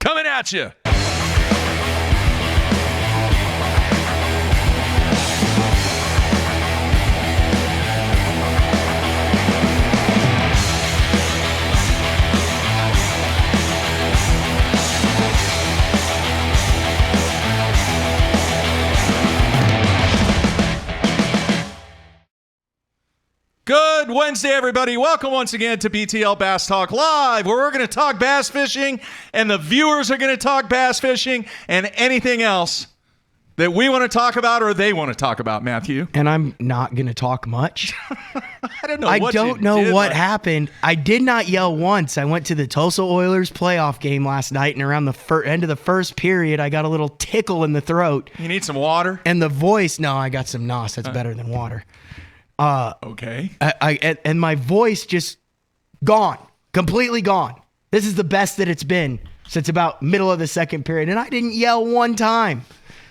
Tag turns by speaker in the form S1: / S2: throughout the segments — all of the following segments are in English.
S1: coming at you. Good Wednesday, everybody. Welcome once again to BTL Bass Talk Live, where we're going to talk bass fishing, and the viewers are going to talk bass fishing and anything else that we want to talk about or they want to talk about, Matthew.
S2: And I'm not going to talk much.
S1: I don't know
S2: what happened. I did not yell once. I went to the Tulsa Oilers playoff game last night, and around the end of the first period, I got a little tickle in the throat.
S1: You need some water?
S2: And the voice, no, I got some NOS. That's better than water.
S1: Okay.
S2: And my voice just gone, completely gone. This is the best that it's been since about middle of the second period. And I didn't yell one time.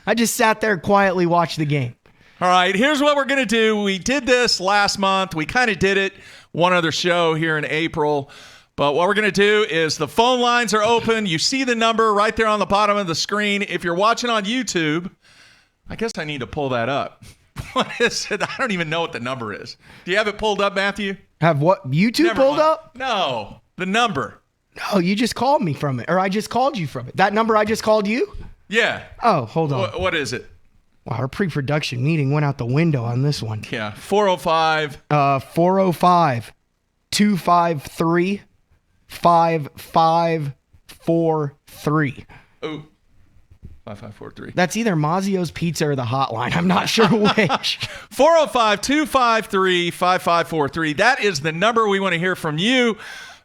S2: I just sat there quietly, watched the game.
S1: All right, here's what we're going to do. We did this last month. We kind of did it one other show here in April. But what we're going to do is the phone lines are open. You see the number right there on the bottom of the screen. If you're watching on YouTube, I guess I need to pull that up. What is it? I don't even know what the number is. Do you have it pulled up, Matthew?
S2: Have what? YouTube pulled up?
S1: No, the number.
S2: No, you just called me from it, or I just called you from it. That number I just called you?
S1: Yeah.
S2: Oh, hold on.
S1: What is it?
S2: Wow, our pre-production meeting went out the window on this one.
S1: Yeah, 405.
S2: 405-253-5543.
S1: Oh. 5543.
S2: That's either Mazio's Pizza or the Hotline. I'm not sure which.
S1: 405-253-5543. That is the number we want to hear from you.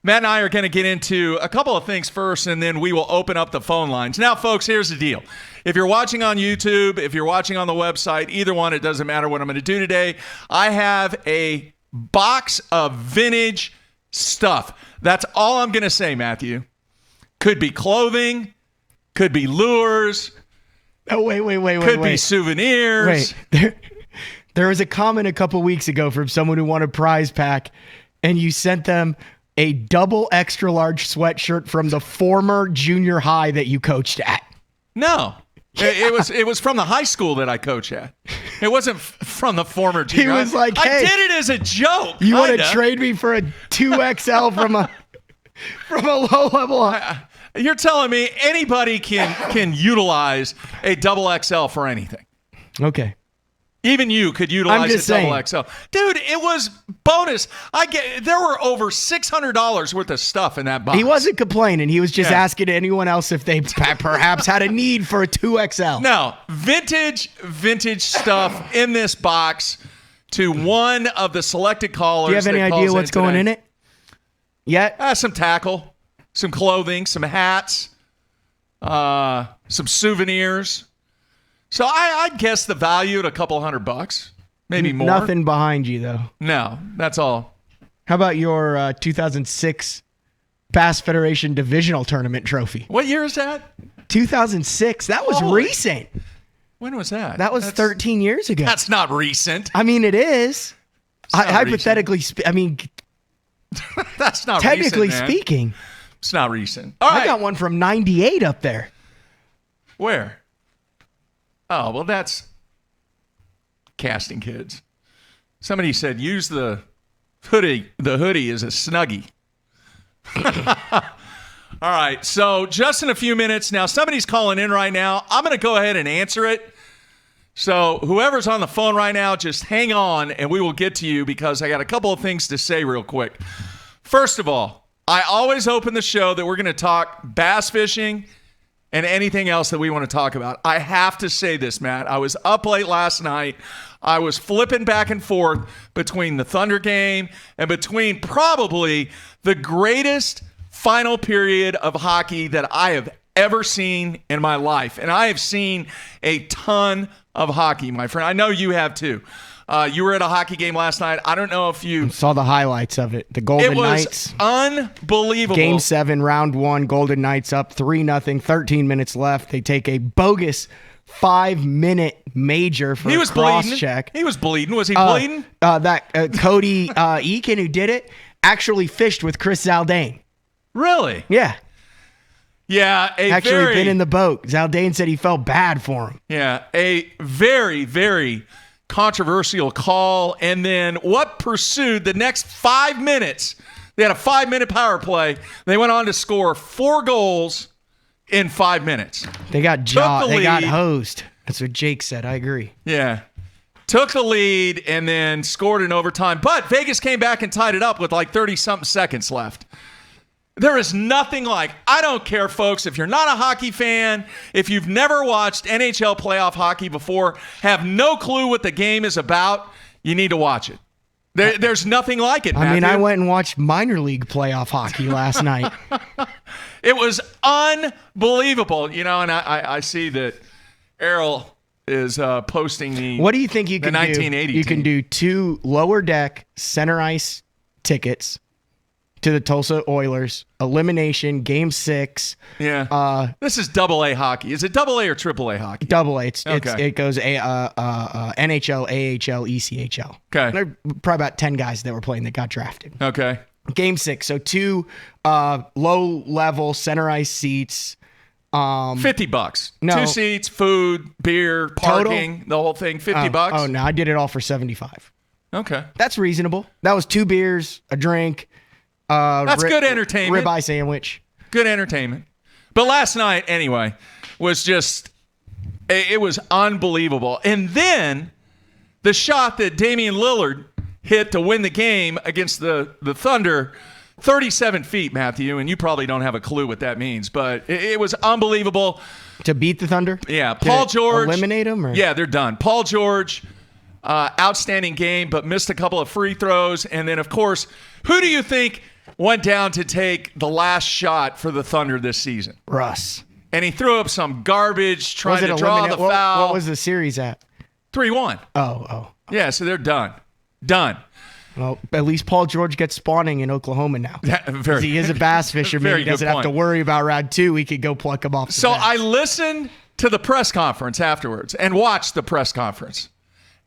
S1: Matt and I are going to get into a couple of things first, and then we will open up the phone lines. Now, folks, here's the deal. If you're watching on YouTube, if you're watching on the website, either one, it doesn't matter what I'm going to do today. I have a box of vintage stuff. That's all I'm going to say, Matthew. Could be clothing. Could be lures.
S2: Oh, wait.
S1: Could be souvenirs.
S2: There was a comment a couple weeks ago from someone who wanted prize pack, and you sent them a double extra large sweatshirt from the former junior high that you coached at.
S1: No. It was from the high school that I coach at. It wasn't from the former junior high.
S2: He was like, hey,
S1: I did it as a joke.
S2: You want to trade me for a 2XL from a low-level high?
S1: You're telling me anybody can utilize a double XL for anything.
S2: Okay.
S1: Even you could utilize a double XL. Dude, it was bonus. There were over $600 worth of stuff in that box.
S2: He wasn't complaining. He was just asking anyone else if they perhaps had a need for a 2XL.
S1: No, vintage stuff in this box to one of the selected callers.
S2: Do you have any idea what's going in it yet?
S1: Some tackle. Some clothing, some hats, some souvenirs. So I'd guess the value at a couple $100, maybe more.
S2: Nothing behind you, though.
S1: No, that's all.
S2: How about your 2006 Bass Federation Divisional Tournament trophy?
S1: What year is that?
S2: 2006. That was recent.
S1: When was that?
S2: That was 13 years ago.
S1: That's not recent.
S2: I mean, it is. Hypothetically,
S1: that's not
S2: technically
S1: recent,
S2: speaking.
S1: It's not recent. All right.
S2: I got one from 98 up there.
S1: Where? Oh, well, that's casting kids. Somebody said use the hoodie. The hoodie is a Snuggie. All right. So just in a few minutes now, somebody's calling in right now. I'm going to go ahead and answer it. So whoever's on the phone right now, just hang on and we will get to you because I got a couple of things to say real quick. First of all, I always open the show that we're going to talk bass fishing and anything else that we want to talk about. I have to say this, Matt. I was up late last night. I was flipping back and forth between the Thunder game and between probably the greatest final period of hockey that I have ever seen in my life. And I have seen a ton of hockey, my friend. I know you have too. You were at a hockey game last night. I don't know if you
S2: saw the highlights of it. The Golden Knights.
S1: It was unbelievable.
S2: Game 7, round 1, Golden Knights up 3-0, 13 minutes left. They take a bogus 5-minute major for a cross-check.
S1: He was bleeding. Was he bleeding?
S2: Cody Eakin, who did it, actually fished with Chris Zaldane.
S1: Really?
S2: Yeah.
S1: Yeah,
S2: been in the boat. Zaldain said he felt bad for him.
S1: Yeah, a very, very controversial call. And then what pursued the next 5 minutes? They had a 5-minute power play. They went on to score 4 goals in 5 minutes.
S2: They got They got hosed. That's what Jake said. I agree.
S1: Yeah. Took the lead and then scored in overtime. But Vegas came back and tied it up with like 30-something seconds left. There is nothing like, I don't care, folks, if you're not a hockey fan, if you've never watched NHL playoff hockey before, have no clue what the game is about, you need to watch it. There's nothing like it, Matthew.
S2: I went and watched minor league playoff hockey last night.
S1: It was unbelievable. And I see that Errol is posting the
S2: What do you think you can
S1: 1980
S2: do? You can do 2 lower deck center ice tickets to the Tulsa Oilers, elimination, game 6.
S1: Yeah. This is AA hockey. Is it AA or AAA hockey?
S2: AA. It goes NHL, AHL, ECHL.
S1: Okay.
S2: There are probably about 10 guys that were playing that got drafted.
S1: Okay.
S2: Game 6. So 2 low level center ice seats.
S1: $50.
S2: No.
S1: 2 seats, food, beer, parking, the whole thing. $50.
S2: Oh no, I did it all for $75.
S1: Okay.
S2: That's reasonable. That was 2 beers, a drink.
S1: That's good entertainment.
S2: Ribeye sandwich.
S1: Good entertainment. But last night, anyway, was just, it was unbelievable. And then the shot that Damian Lillard hit to win the game against the Thunder, 37 feet, Matthew, and you probably don't have a clue what that means, but it was unbelievable.
S2: To beat the Thunder?
S1: Yeah. Paul George.
S2: Eliminate them? Or?
S1: Yeah, they're done. Paul George, outstanding game, but missed a couple of free throws. And then, of course, who do you think went down to take the last shot for the Thunder this season?
S2: Russ.
S1: And he threw up some garbage trying to draw the foul.
S2: What was the series at?
S1: 3-1.
S2: Oh.
S1: Yeah, so they're done. Done.
S2: Well, at least Paul George gets spawning in Oklahoma now. He is a bass fisherman. He doesn't have to worry about round 2. He could go pluck him off the
S1: So
S2: bench.
S1: I listened to the press conference afterwards and watched the press conference.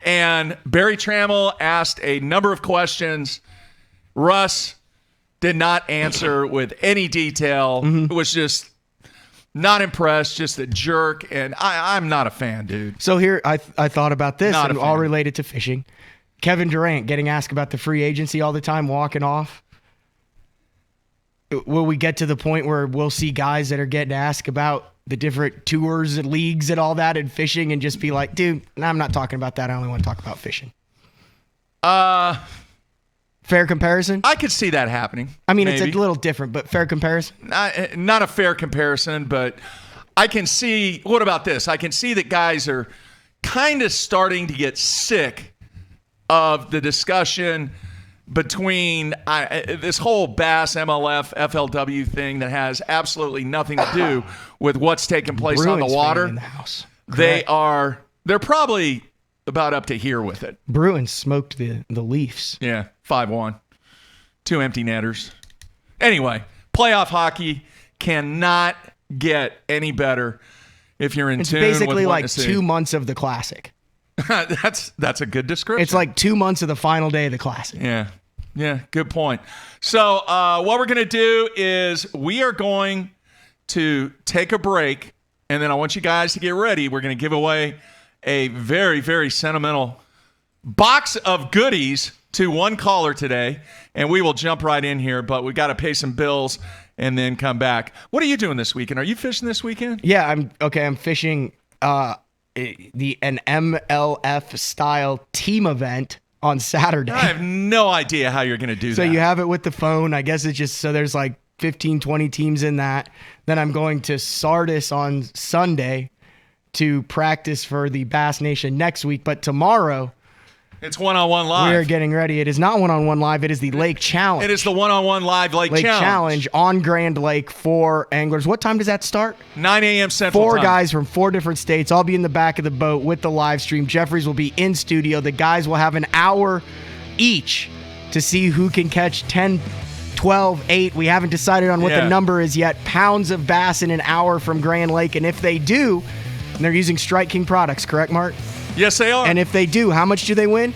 S1: And Barry Trammell asked a number of questions. Russ did not answer with any detail. It was just not impressed, just a jerk. And I'm not a fan, dude.
S2: So here, I thought about this,
S1: Not a
S2: and all
S1: fan.
S2: related to fishing. Kevin Durant getting asked about the free agency all the time, walking off. Will we get to the point where we'll see guys that are getting asked about the different tours and leagues and all that and fishing and just be like, dude, I'm not talking about that. I only want to talk about fishing. Fair comparison?
S1: I could see that happening.
S2: I mean,
S1: maybe.
S2: It's a little different, but fair comparison?
S1: Not a fair comparison, but I can see, what about this? I can see that guys are kind of starting to get sick of the discussion between this whole Bass, MLF, FLW thing that has absolutely nothing to do with what's taking place on the water.
S2: In the house.
S1: They're probably about up to here with it.
S2: Bruins smoked the Leafs.
S1: Yeah, 5-1. 2 empty netters. Anyway, playoff hockey cannot get any better if you're in
S2: It's
S1: tune
S2: basically
S1: with what
S2: like
S1: to see.
S2: 2 months of the Classic.
S1: That's a good description.
S2: It's like 2 months of the final day of the Classic.
S1: Yeah, good point. So what we're going to do is we are going to take a break, and then I want you guys to get ready. We're going to give away a very, very sentimental box of goodies to one caller today, and we will jump right in here, but we got to pay some bills and then come back. What are you doing this weekend? Are you fishing this weekend?
S2: Yeah, I'm fishing an MLF style team event on Saturday.
S1: I have no idea how you're going to do that.
S2: So you have it with the phone. I guess it's just so there's like 15, 20 teams in that. Then I'm going to Sardis on Sunday to practice for the Bass Nation next week. But tomorrow,
S1: it's one-on-one live.
S2: we are getting ready. It is not one-on-one live. It is the Lake Challenge.
S1: It is the one-on-one live Lake
S2: Challenge on Grand Lake for anglers. What time does that start?
S1: 9 a.m. Central
S2: Four
S1: Time.
S2: guys from 4 different states. I'll be in the back of the boat with the live stream. Jeffries will be in studio. The guys will have an hour each to see who can catch 10, 12, 8. We haven't decided on what the number is yet. Pounds of bass in an hour from Grand Lake. And if they do, and they're using Strike King products, correct, Mark?
S1: Yes, they are.
S2: And if they do, how much do they win?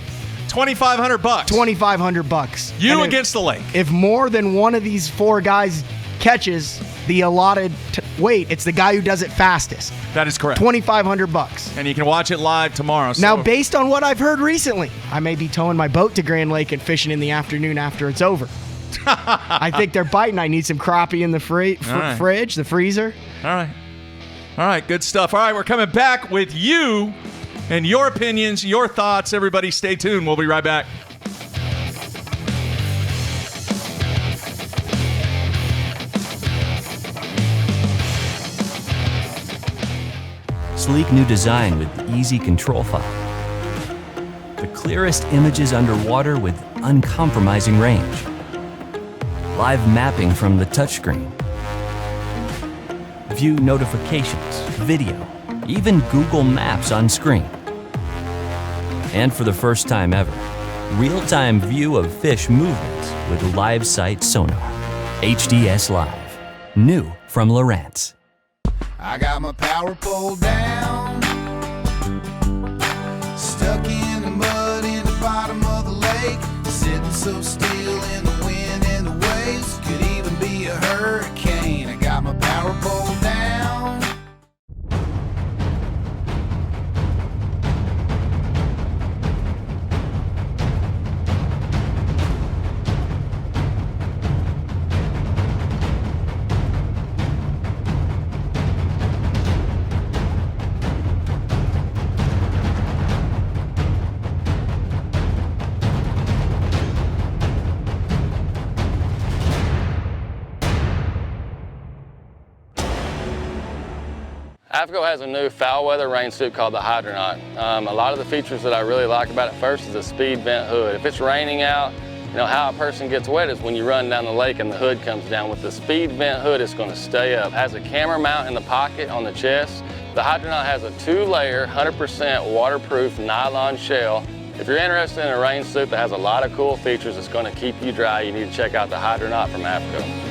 S1: $2,500.
S2: $2,500.
S1: You against the lake.
S2: If more than one of these 4 guys catches the allotted weight. It's the guy who does it fastest.
S1: That is correct.
S2: $2,500.
S1: And you can watch it live tomorrow.
S2: Now, based on what I've heard recently, I may be towing my boat to Grand Lake and fishing in the afternoon after it's over. I think they're biting. I need some crappie in the fridge, the freezer.
S1: All right, good stuff. All right, we're coming back with you and your opinions, your thoughts. Everybody stay tuned. We'll be right back.
S3: Sleek new design with easy control file. The clearest images underwater with uncompromising range. Live mapping from the touchscreen. View notifications, video, even Google Maps on screen. And for the first time ever, real-time view of fish movements with live sight sonar. HDS Live. New from Lowrance.
S4: I got my power pole down, stuck in the mud in the bottom of the lake, sitting so still in the wind and the waves, could even be a hurricane. I got my power pole down.
S5: AFCO has a new foul weather rain suit called the Hydronaut. A lot of the features that I really like about it first is the speed vent hood. If it's raining out, you know how a person gets wet is when you run down the lake and the hood comes down. With the speed vent hood, it's going to stay up. It has a camera mount in the pocket on the chest. The Hydronaut has a 2-layer, 100% waterproof nylon shell. If you're interested in a rain suit that has a lot of cool features that's going to keep you dry, you need to check out the Hydronaut from AFCO.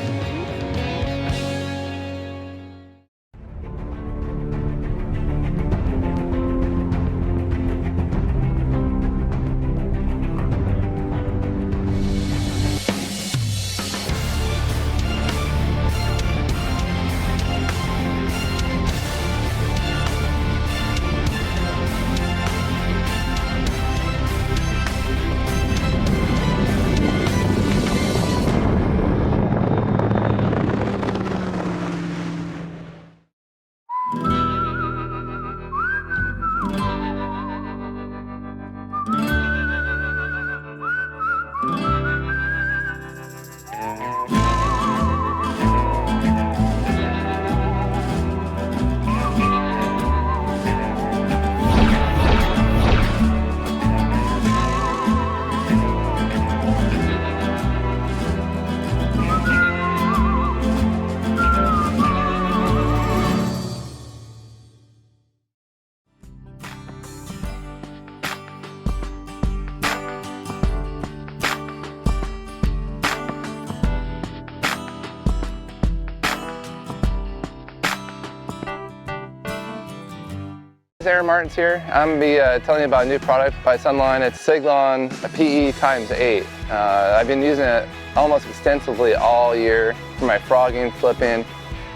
S6: Aaron Martins here. I'm going to be telling you about a new product by Sunline. It's Siglon PE x8. I've been using it almost extensively all year for my frogging, flipping,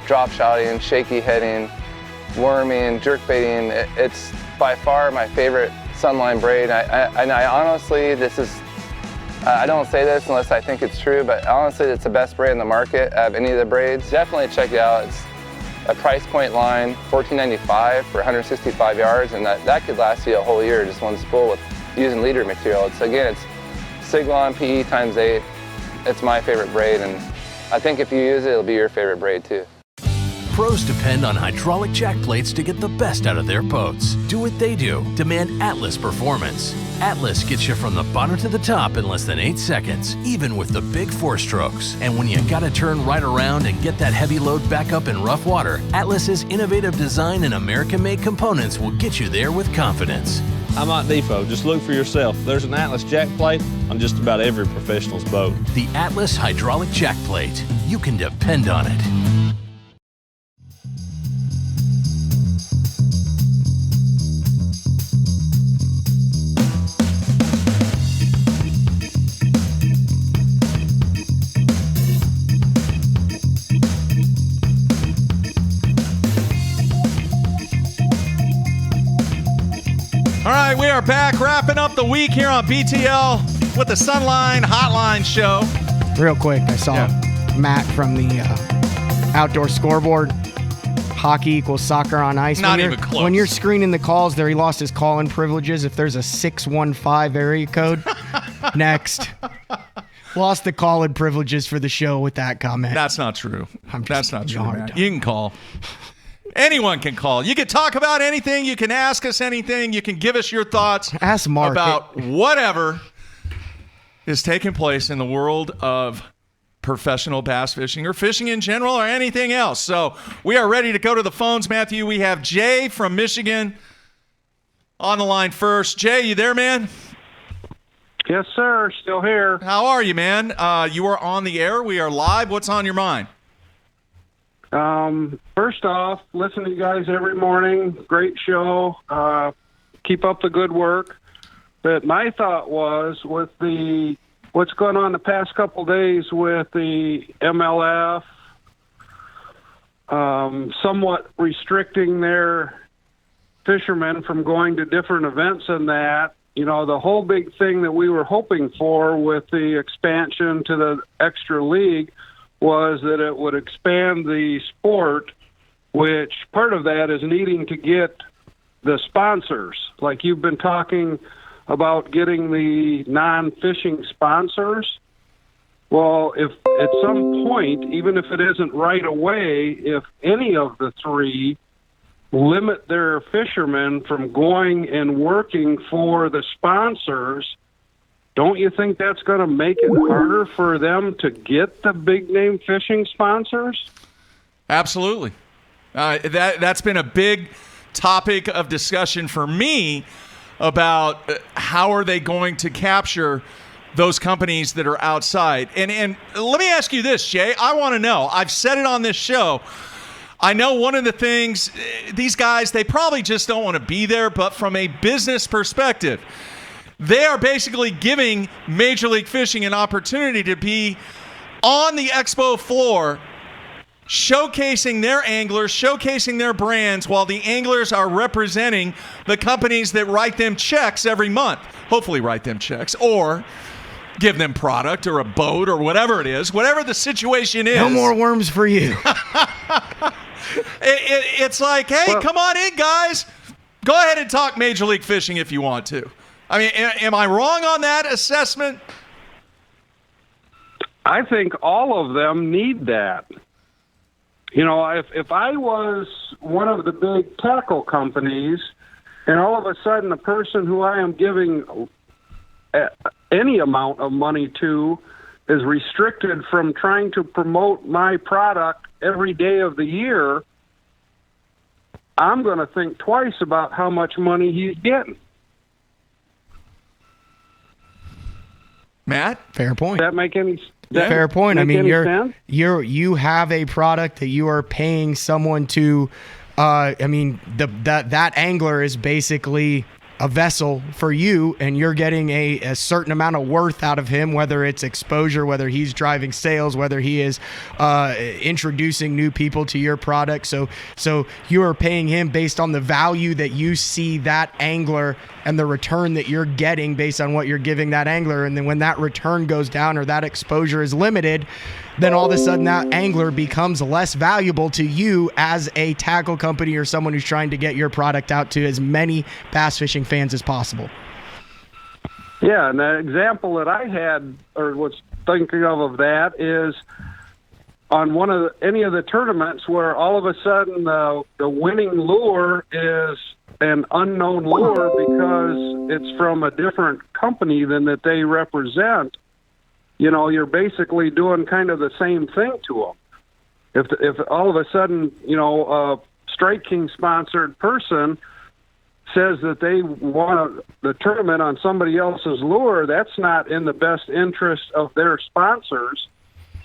S6: drop shotting, shaky heading, worming, jerk baiting. It's by far my favorite Sunline braid. I honestly, I don't say this unless I think it's true, but honestly it's the best braid in the market out of any of the braids. Definitely check it out. It's a price point line, $14.95 for 165 yards, and that could last you a whole year, just one spool with using leader material. It's Siglon PE x8. It's my favorite braid, and I think if you use it, it'll be your favorite braid too.
S7: Pros depend on hydraulic jack plates to get the best out of their boats. Do what they do. Demand Atlas performance. Atlas gets you from the bottom to the top in less than 8 seconds, even with the big 4-strokes. And when you gotta turn right around and get that heavy load back up in rough water, Atlas's innovative design and American-made components will get you there with confidence.
S8: I'm at Depot. Just look for yourself. There's an Atlas jack plate on just about every professional's boat.
S7: The Atlas hydraulic jack plate. You can depend on it.
S1: right, we are back wrapping up the week here on BTL with the Sunline Hotline show.
S2: Real quick, I saw Matt from the outdoor scoreboard. Hockey equals soccer on ice.
S1: Not even close.
S2: When you're screening the calls there, he lost his call-in privileges. If there's a 615 area code, next. Lost the call-in privileges for the show with that comment.
S1: That's not true. That's not true,
S2: hard
S1: Matt.
S2: time.
S1: You can call. Anyone can call. You can talk about anything. You can ask us anything. You can give us your thoughts
S2: Ask Mark
S1: about whatever is taking place in the world of professional bass fishing or fishing in general or anything else. So we are ready to go to the phones, Matthew. We have Jay from Michigan on the line first. Jay, you there, man?
S9: Yes, sir. Still here.
S1: How are you, man? You are on the air. We are live. What's on your mind?
S9: First off, listen to you guys every morning. Great show. Keep up the good work. But my thought was with what's going on the past couple days with the MLF somewhat restricting their fishermen from going to different events and that, the whole big thing that we were hoping for with the expansion to the extra league was that it would expand the sport, which part of that is needing to get the sponsors. Like you've been talking about getting the non-fishing sponsors. Well, if at some point, even if it isn't right away, if any of the three limit their fishermen from going and working for the sponsors, don't you think that's going to make it harder for them to get the big-name fishing sponsors?
S1: Absolutely. That's been a big topic of discussion for me about how are they going to capture those companies that are outside. And let me ask you this, Jay. I want to know. I've said it on this show. I know one of the things, these guys, they probably just don't want to be there, but from a business perspective, they are basically giving Major League Fishing an opportunity to be on the expo floor showcasing their anglers, showcasing their brands, while the anglers are representing the companies that write them checks every month. Hopefully write them checks or give them product or a boat or whatever it is, whatever the situation is.
S2: No more worms for you.
S1: It's like, hey, come on in, guys. Go ahead and talk Major League Fishing if you want to. I mean, am I wrong on that assessment?
S9: I think all of them need that. If I was one of the big tackle companies and all of a sudden the person who I am giving any amount of money to is restricted from trying to promote my product every day of the year, I'm going to think twice about how much money he's getting.
S1: Matt?
S2: Fair point.
S9: Does that make any sense?
S2: Fair point. I mean,
S9: sense?
S2: you have a product that you are paying someone to. That angler is basically a vessel for you, and you're getting a certain amount of worth out of him, whether it's exposure, whether he's driving sales, whether he is introducing new people to your product. So you are paying him based on the value that you see that angler and the return that you're getting based on what you're giving that angler. And then when that return goes down or that exposure is limited, then all of a sudden that angler becomes less valuable to you as a tackle company or someone who's trying to get your product out to as many bass fishing fans as possible.
S9: Yeah, and the example that I had or was thinking of that is on any of the tournaments where all of a sudden the winning lure is an unknown lure because it's from a different company than that they represent. You're basically doing kind of the same thing to them. If all of a sudden, a Strike King sponsored person says that they want the tournament on somebody else's lure, that's not in the best interest of their sponsors.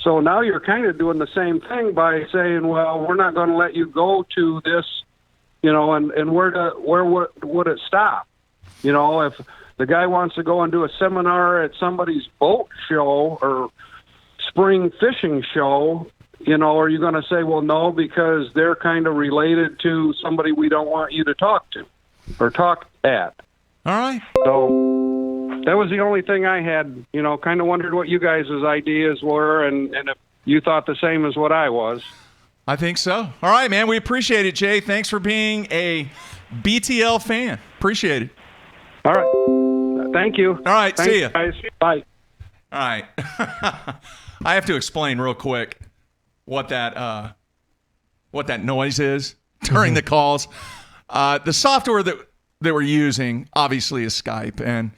S9: So now you're kind of doing the same thing by saying, well, we're not going to let you go to this, and where would it stop? If the guy wants to go and do a seminar at somebody's boat show or spring fishing show, are you going to say, well, no, because they're kind of related to somebody we don't want you to talk to or talk at?
S1: All right.
S9: So that was the only thing I had, kind of wondered what you guys' ideas were and if you thought the same as what I was.
S1: I think so. All right, man. We appreciate it, Jay. Thanks for being a BTL fan. Appreciate it.
S9: All right. Thank you.
S1: All right.
S9: Thanks,
S1: See ya.
S9: guys. Bye.
S1: All right. I have to explain real quick what that noise is during the calls. The software that we're using obviously is Skype, and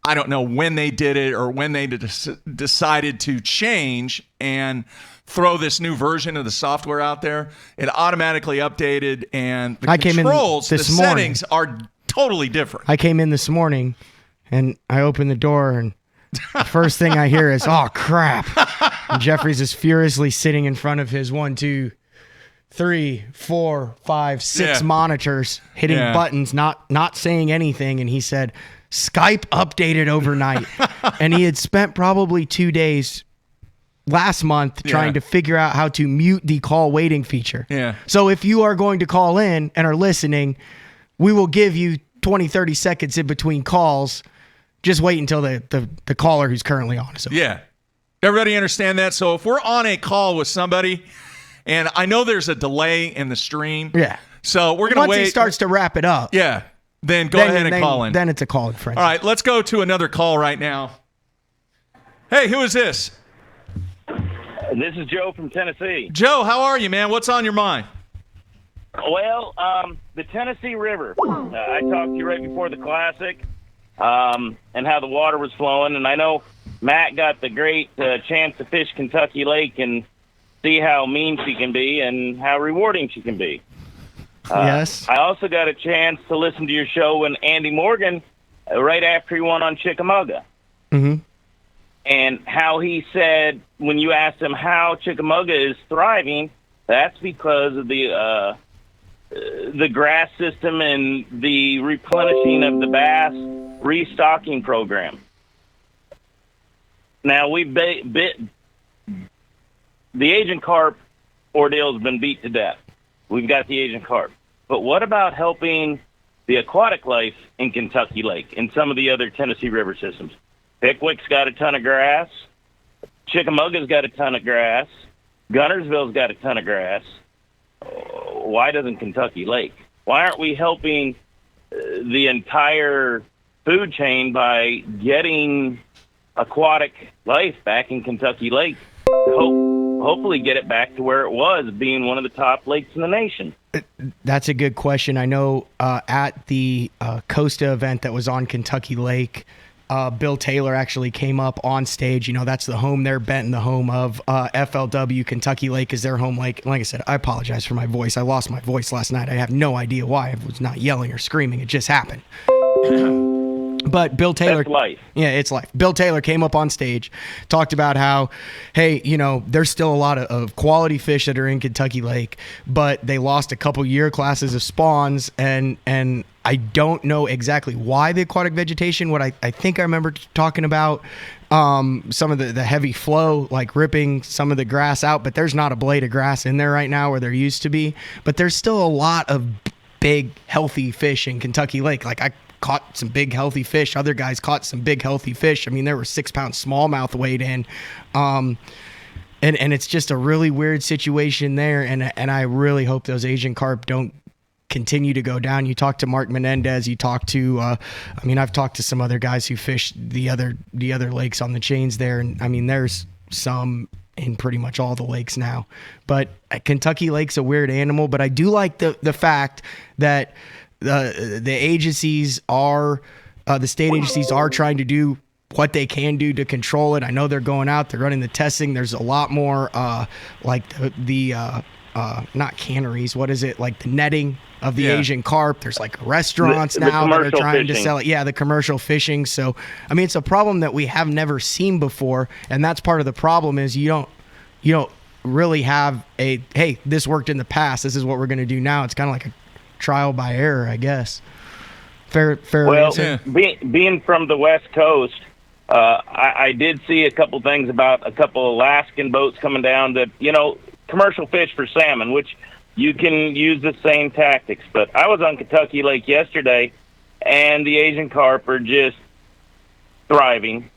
S1: I don't know when they did it or when they decided to change and throw this new version of the software out there. It automatically updated, and the controls, the settings are totally different.
S2: I came in this morning, and I opened the door, and the first thing I hear is, "Oh crap!" And Jeffries is furiously sitting in front of his 1, 2, 3, 4, 5, 6 monitors, hitting buttons, not saying anything, and he said, "Skype updated overnight," and he had spent probably 2 days last month trying to figure out how to mute the call waiting feature.
S1: Yeah.
S2: So if you are going to call in and are listening, we will give you 20, 30 seconds in between calls. Just wait until the caller who's currently on is over.
S1: Yeah. Everybody understand that? So if we're on a call with somebody, and I know there's a delay in the stream.
S2: Yeah.
S1: So we're going to wait.
S2: Once he starts to wrap it up.
S1: Yeah. Then go ahead and call in.
S2: Then it's a call in frenzy.
S1: All right. Let's go to another call right now. Hey, who is this?
S10: This is Joe from Tennessee.
S1: Joe, how are you, man? What's on your mind?
S10: Well, the Tennessee River. I talked to you right before the Classic, and how the water was flowing. And I know Matt got the great chance to fish Kentucky Lake and see how mean she can be and how rewarding she can be.
S2: Yes.
S10: I also got a chance to listen to your show when Andy Morgan, right after he won on Chickamauga.
S2: Mm-hmm.
S10: And how he said, when you asked him how Chickamauga is thriving, that's because of the grass system and the replenishing of the bass restocking program. Now, the Asian carp ordeal has been beat to death. We've got the Asian carp. But what about helping the aquatic life in Kentucky Lake and some of the other Tennessee River systems? Pickwick's got a ton of grass. Chickamauga's got a ton of grass. Gunnersville's got a ton of grass. Why doesn't Kentucky Lake? Why aren't we helping the entire food chain by getting aquatic life back in Kentucky Lake? Hopefully get it back to where it was, being one of the top lakes in the nation.
S2: That's a good question. I know at the Costa event that was on Kentucky Lake, Bill Taylor actually came up on stage. That's the home they're Benton, the home of FLW. Kentucky Lake is their home lake. Like I said, I apologize for my voice. I lost my voice last night. I have no idea why. I was not yelling or screaming. It just happened. But Bill Taylor,
S10: that's life.
S2: Yeah, it's life. Bill Taylor came up on stage, talked about how, hey, there's still a lot of quality fish that are in Kentucky Lake, but they lost a couple year classes of spawns, and I don't know exactly why the aquatic vegetation. What I think I remember talking about some of the heavy flow, like ripping some of the grass out, but there's not a blade of grass in there right now where there used to be. But there's still a lot of big, healthy fish in Kentucky Lake. Like I caught some big healthy fish. Other guys caught some big healthy fish. I mean, there were 6-pound smallmouth weighed in. And it's just a really weird situation there. And I really hope those Asian carp don't continue to go down. You talk to Mark Menendez, you talk to, I've talked to some other guys who fish the other lakes on the chains there. And I mean, there's some in pretty much all the lakes now, but Kentucky Lake's a weird animal. But I do like the fact that the agencies are, the state agencies are trying to do what they can do to control it. I know they're going out, they're running the testing. There's a lot more like the not canneries, what is it, like the netting of the Asian carp. There's like restaurants now that are trying to sell it. Yeah, the commercial fishing. So I mean, it's a problem that we have never seen before, and that's part of the problem is you don't really have a, hey, this worked in the past, this is what we're going to do now. It's kind of like a trial by error, I guess. Fair.
S10: Well, being from the West Coast, I did see a couple things about a couple Alaskan boats coming down that, commercial fish for salmon, which you can use the same tactics. But I was on Kentucky Lake yesterday, and the Asian carp are just thriving,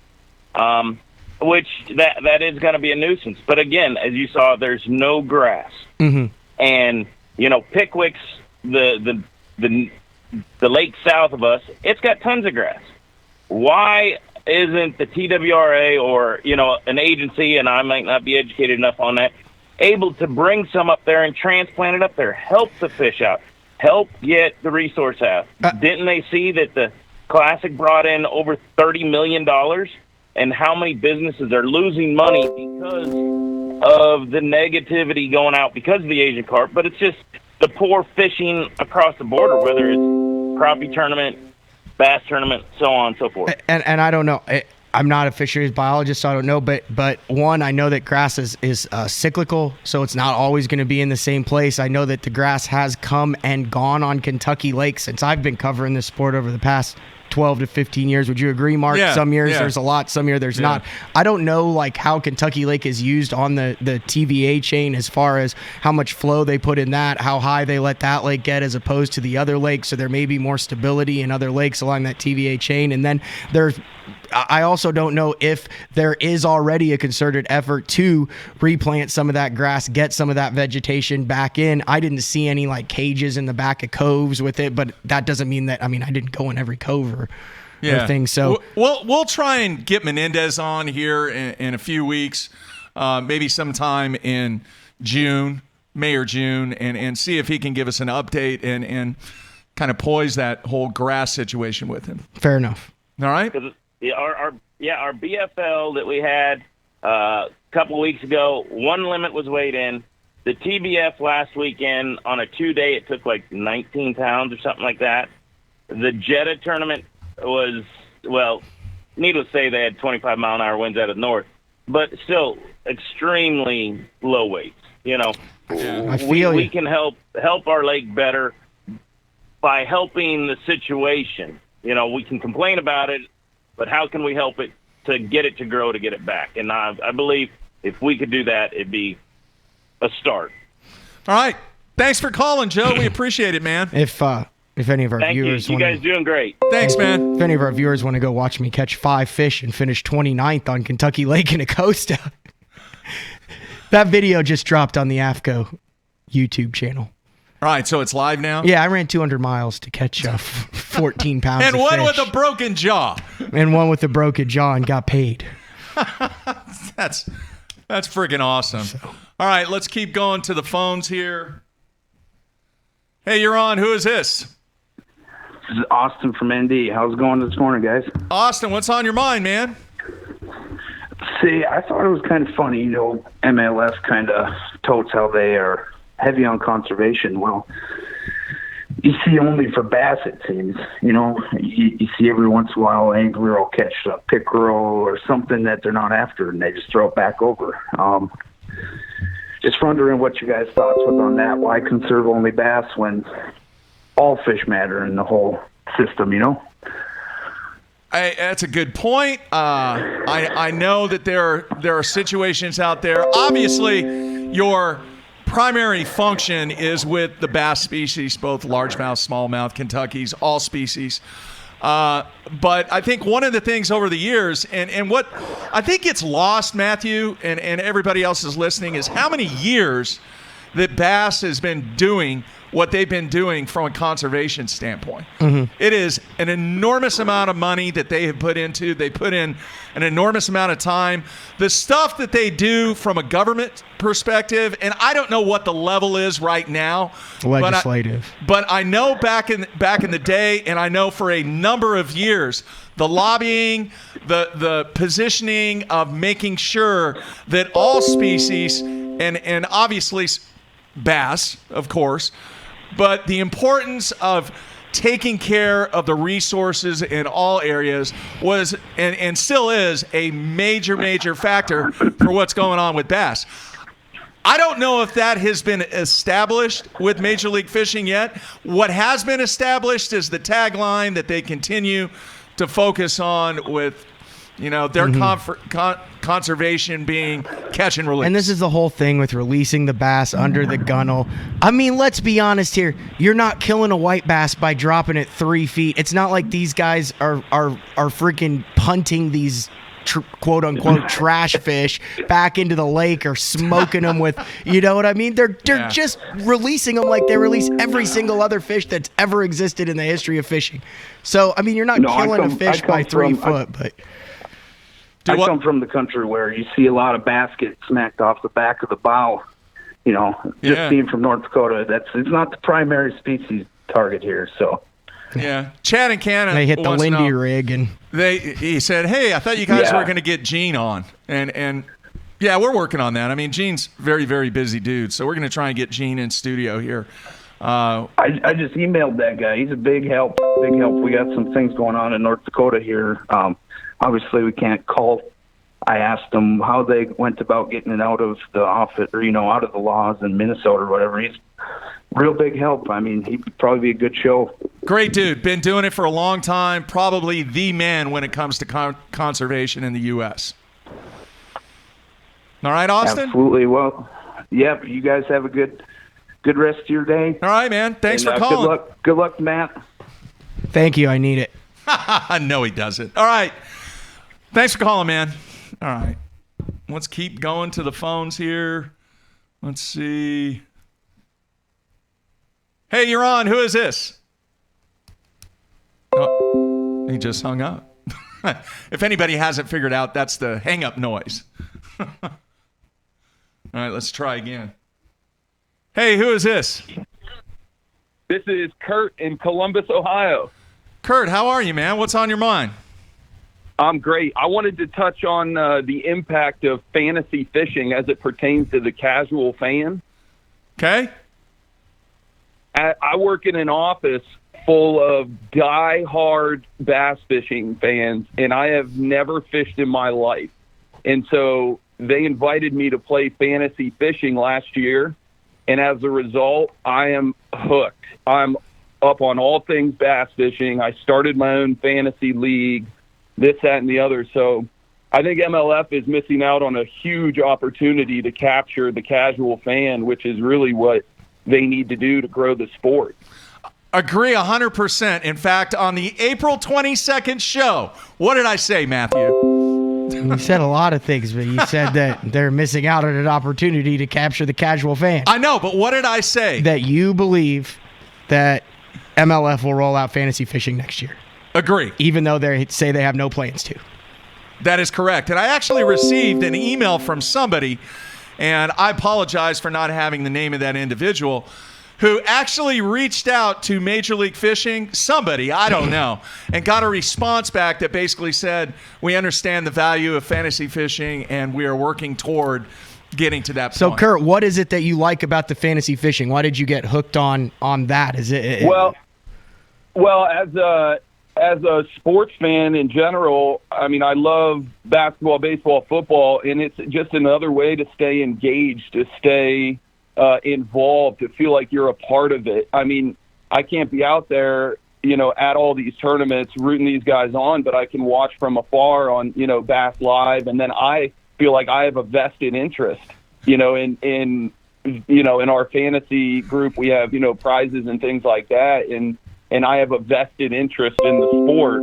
S10: which that is going to be a nuisance. But again, as you saw, there's no grass.
S2: Mm-hmm.
S10: And, Pickwick's, the lake south of us, it's got tons of grass. Why isn't the TWRA or, an agency, and I might not be educated enough on that, able to bring some up there and transplant it up there, help the fish out, help get the resource out? Didn't they see that the Classic brought in over $30 million, and how many businesses are losing money because of the negativity going out because of the Asian carp? But it's just the poor fishing across the border, whether it's crappie tournament, bass tournament, so on and so forth.
S2: And I don't know. I'm not a fisheries biologist, so I don't know. But one, I know that grass is cyclical, so it's not always going to be in the same place. I know that the grass has come and gone on Kentucky Lake since I've been covering this sport over the past 12 to 15 years. Would you agree, Mark?
S1: Yeah,
S2: Some years there's a lot, some years there's not. I don't know how Kentucky Lake is used on the TVA chain as far as how much flow they put in that, how high they let that lake get as opposed to the other lakes. So there may be more stability in other lakes along that TVA chain. And then I also don't know if there is already a concerted effort to replant some of that grass, get some of that vegetation back in. I didn't see any cages in the back of coves with it, but that doesn't mean that, I didn't go in every cove or thing. So
S1: we'll try and get Menendez on here in a few weeks, maybe sometime in May or June, and see if he can give us an update and kind of poise that whole grass situation with him.
S2: Fair enough.
S1: All right.
S10: Our BFL that we had a couple of weeks ago, one limit was weighed in. The TBF last weekend on a 2-day, it took 19 pounds or something like that. The Jetta tournament was, needless to say, they had 25-mile-an-hour winds out of the north, but still extremely low weights.
S2: I feel
S10: we can help our lake better by helping the situation. We can complain about it, but how can we help it to get it to grow, to get it back? And I believe if we could do that, it'd be a start.
S1: All right. Thanks for calling, Joe. We appreciate it, man.
S2: If any of our
S10: Thank
S2: viewers
S10: you. You guys doing great.
S1: Thanks, man.
S2: If any of our viewers want to go watch me catch 5 fish and finish 29th on Kentucky Lake in Acosta, that video just dropped on the AFCO YouTube channel.
S1: All right, so it's live now?
S2: Yeah, I ran 200 miles to catch 14 pounds
S1: and
S2: of
S1: one
S2: fish.
S1: with a broken jaw.
S2: And one with a broken jaw and got paid.
S1: That's freaking awesome. All right, let's keep going to the phones here. Hey, you're on. Who is this?
S11: This is Austin from ND. How's it going this morning, guys?
S1: Austin, what's on your mind, man?
S11: See, I thought it was kind of funny, MLS kind of totes how they are heavy on conservation. Well, you see only for bass, it seems. You see every once in a while angler will catch a pickerel or something that they're not after, and they just throw it back over. Just wondering what you guys' thoughts was on that. Why conserve only bass when all fish matter in the whole system,
S1: That's a good point. I know that there are situations out there. Obviously, your primary function is with the bass species, both largemouth, smallmouth, Kentuckys, all species. But I think one of the things over the years, and what I think gets lost, Matthew, and everybody else is listening, is how many years that bass has been doing what they've been doing from a conservation standpoint. Mm-hmm. It is an enormous amount of money that they have put into. They put in an enormous amount of time. The stuff that they do from a government perspective, and I don't know what the level is right now.
S2: Legislative.
S1: But I know back in the day, and I know for a number of years, the lobbying, the positioning of making sure that all species, and obviously bass, of course, but the importance of taking care of the resources in all areas was and still is a major factor for what's going on with bass. I don't know if that has been established with Major League Fishing yet. What has been established is the tagline that they continue to focus on with, their conservation being catch and release.
S2: And this is the whole thing with releasing the bass under the gunnel. I mean, let's be honest here. You're not killing a white bass by dropping it 3 feet. It's not like these guys are freaking punting these quote unquote trash fish back into the lake or smoking them with, you know what I mean? They're just releasing them like they release every single other fish that's ever existed in the history of fishing. So, I mean, you're not killing a fish by 3 foot, but.
S11: I come from the country where you see a lot of bass get smacked off the back of the bow. You know, just being from North Dakota, it's not the primary species target here. So,
S1: yeah, Chad and Cannon.
S2: They hit the Lindy rig, and
S1: he said, "Hey, I thought you guys were going to get Gene on," and yeah, we're working on that. I mean, Gene's very, very busy dude, so we're going to try and get Gene in studio here.
S11: I just emailed that guy. He's a big help. Big help. We got some things going on in North Dakota here. Obviously, we can't call. I asked him how they went about getting it out of the office, or out of the laws in Minnesota or whatever. He's real big help. I mean, he'd probably be a good show.
S1: Great dude. Been doing it for a long time. Probably the man when it comes to conservation in the U.S. All right, Austin?
S11: Absolutely. Well, yeah, you guys have a good rest of your day.
S1: All right, man. Thanks for calling.
S11: Good luck, Matt.
S2: Thank you. I need it.
S1: No, he doesn't. All right. Thanks for calling, man. All right. Let's keep going to the phones here. Let's see. Hey, you're on. Who is this? Oh, he just hung up. If anybody hasn't figured out, that's the hang-up noise. All right, let's try again. Hey, who is this?
S12: This is Kurt in Columbus, Ohio.
S1: Kurt, how are you, man? What's on your mind?
S12: I'm great. I wanted to touch on the impact of fantasy fishing as it pertains to the casual fan.
S1: Okay.
S12: I work in an office full of die-hard bass fishing fans, and I have never fished in my life. And so they invited me to play fantasy fishing last year, and as a result, I am hooked. I'm up on all things bass fishing. I started my own fantasy league, this, that, and the other. So I think MLF is missing out on a huge opportunity to capture the casual fan, which is really what they need to do to grow the sport.
S1: Agree 100%. In fact, on the April 22nd show, what did I say, Matthew?
S2: You said a lot of things, but you said that they're missing out on an opportunity to capture the casual fan.
S1: I know, but what did I say?
S2: That you believe that MLF will roll out fantasy fishing next year.
S1: Agree.
S2: Even though they say they have no plans to.
S1: That is correct. And I actually received an email from somebody, and I apologize for not having the name of that individual, who actually reached out to Major League Fishing, somebody, I don't know, and got a response back that basically said, we understand the value of fantasy fishing, and we are working toward getting to that point.
S2: So, Kurt, what is it that you like about the fantasy fishing? Why did you get hooked on that? Is it?
S12: Well, as a sports fan in general, I mean, I love basketball, baseball, football, and it's just another way to stay engaged, to stay involved, to feel like you're a part of it. I mean, I can't be out there, at all these tournaments rooting these guys on, but I can watch from afar on, Bass Live, and then I feel like I have a vested interest, in our fantasy group. We have, prizes and things like that, and I have a vested interest in the sport,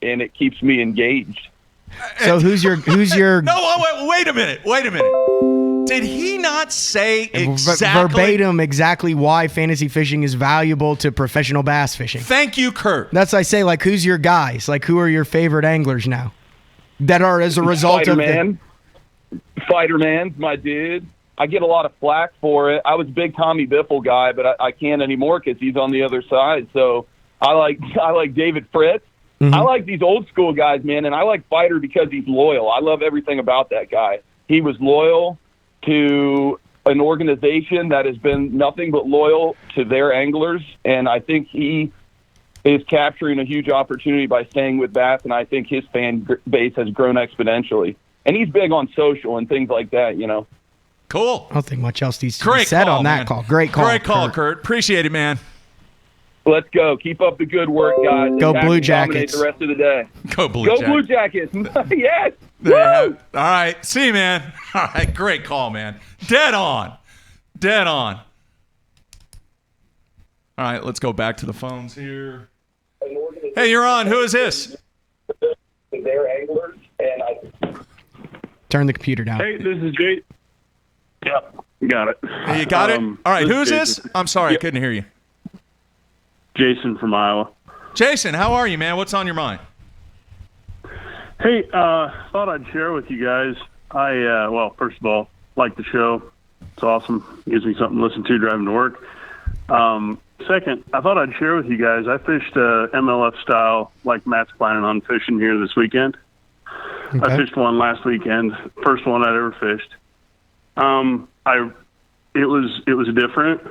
S12: and it keeps me engaged.
S2: So who's your
S1: No, wait a minute. Did he not say exactly
S2: verbatim exactly why fantasy fishing is valuable to professional bass fishing?
S1: Thank you, Kurt.
S2: That's I say, like, who's your guys? Like, who are your favorite anglers now that are as a result
S12: Fighterman's my dude. I get a lot of flack for it. I was a big Tommy Biffle guy, but I can't anymore because he's on the other side. So I like David Fritz. Mm-hmm. I like these old school guys, man, and I like Fighter because he's loyal. I love everything about that guy. He was loyal to an organization that has been nothing but loyal to their anglers, and I think he is capturing a huge opportunity by staying with Bass, and I think his fan base has grown exponentially. And he's big on social and things like that,
S1: Cool.
S2: I don't think much else needs to be said on that call. Great call,
S1: Kurt. Appreciate it, man.
S12: Let's go. Keep up the good work, guys.
S2: Go Blue Jackets.
S12: The rest of the day.
S1: Go Blue Jackets.
S12: Yes.
S1: There you have it. All right. See you, man. All right. Great call, man. Dead on. Dead on. All right. Let's go back to the phones here. Hey, you're on. Who is this?
S2: Turn the computer down.
S13: Hey, this is Jay. Yep, got it.
S1: Hey, you got it? All right. Who is this? I'm sorry. I couldn't hear you.
S13: Jason from Iowa.
S1: Jason, how are you, man? What's on your mind?
S13: Hey, thought I'd share with you guys. Well, first of all, like the show. It's awesome. Gives me something to listen to driving to work. Second, I thought I'd share with you guys. I fished MLF style like Matt's planning on fishing here this weekend. Okay. I fished one last weekend. First one I'd ever fished. It was different.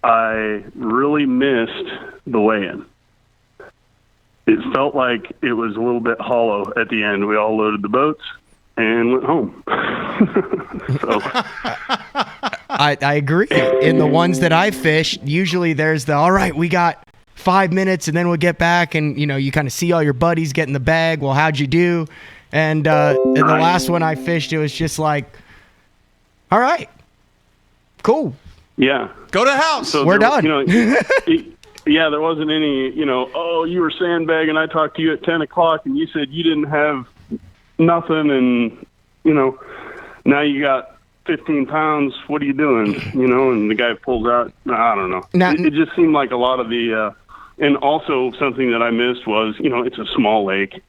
S13: I really missed the weigh-in. It felt like it was a little bit hollow at the end. We all loaded the boats and went home. So
S2: I agree. In the ones that I fished, usually there's all right, we got 5 minutes and then we'll get back, and you kind of see all your buddies get in the bag. Well, how'd you do? And in the last one I fished, it was just like, all right, cool.
S13: Yeah.
S1: Go to the house.
S2: So we're done.
S13: Yeah, there wasn't any, oh, you were sandbagging. I talked to you at 10 o'clock and you said you didn't have nothing, and, now you got 15 pounds. What are you doing? And the guy pulls out. I don't know. It just seemed like a lot of the, and also something that I missed was, it's a small lake.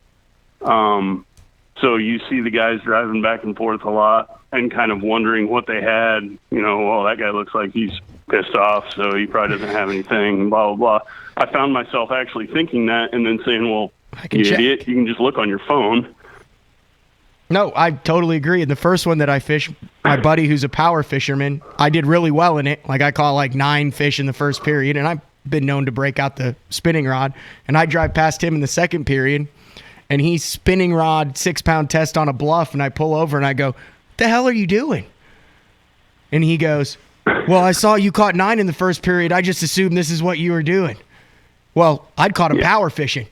S13: So you see the guys driving back and forth a lot and kind of wondering what they had. Well, that guy looks like he's pissed off, so he probably doesn't have anything, blah, blah, blah. I found myself actually thinking that and then saying, well, you idiot, you can just look on your phone.
S2: No, I totally agree. In the first one that I fished, my buddy who's a power fisherman, I did really well in it. Like I caught like 9 fish in the first period, and I've been known to break out the spinning rod. And I drive past him in the second period, and he's spinning rod 6-pound test on a bluff, and I pull over and I go, the hell are you doing? And he goes, well, I saw you caught 9 in the first period. I just assumed this is what you were doing. Well, I'd caught him power fishing.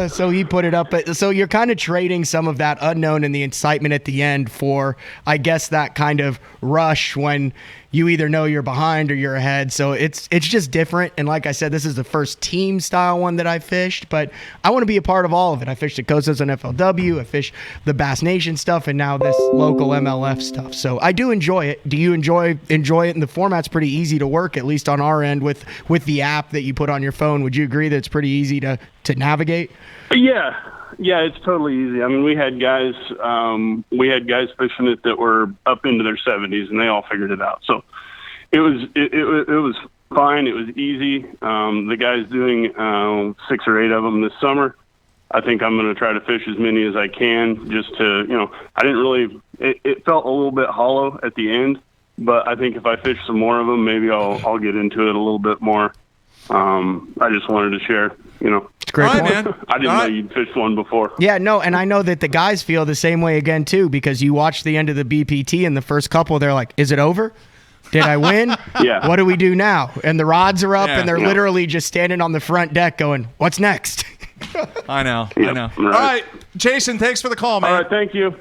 S2: So he put it up. So you're kind of trading some of that unknown and the excitement at the end for, I guess, that kind of rush when you either know you're behind or you're ahead. So it's just different. And like I said, this is the first team style one that I fished, but I want to be a part of all of it. I fished the Coastas and FLW. I fished the Bass Nation stuff, and now this local MLF stuff. So I do enjoy it. Do you enjoy it? And the format's pretty easy to work, at least on our end with the app that you put on your phone. Would you agree that it's pretty easy to navigate?
S13: Yeah, it's totally easy. I mean, we had guys fishing it that were up into their 70s, and they all figured it out. So it was fine. It was easy. The guys doing 6 or 8 of them this summer. I think I'm going to try to fish as many as I can, just to, I didn't really. It felt a little bit hollow at the end, but I think if I fish some more of them, maybe I'll get into it a little bit more. I just wanted to share,
S2: It's great.
S1: All right, man.
S13: I didn't know you'd fished one before.
S2: Yeah, no, and I know that the guys feel the same way again, too, because you watch the end of the BPT and the first couple, they're like, is it over? Did I win?
S13: Yeah.
S2: What do we do now? And the rods are up,
S1: Yeah.
S2: and they're literally just standing on the front deck going, what's next?
S1: I know.
S13: Right.
S1: All right, Jason, thanks for the call, man.
S13: All right, thank you.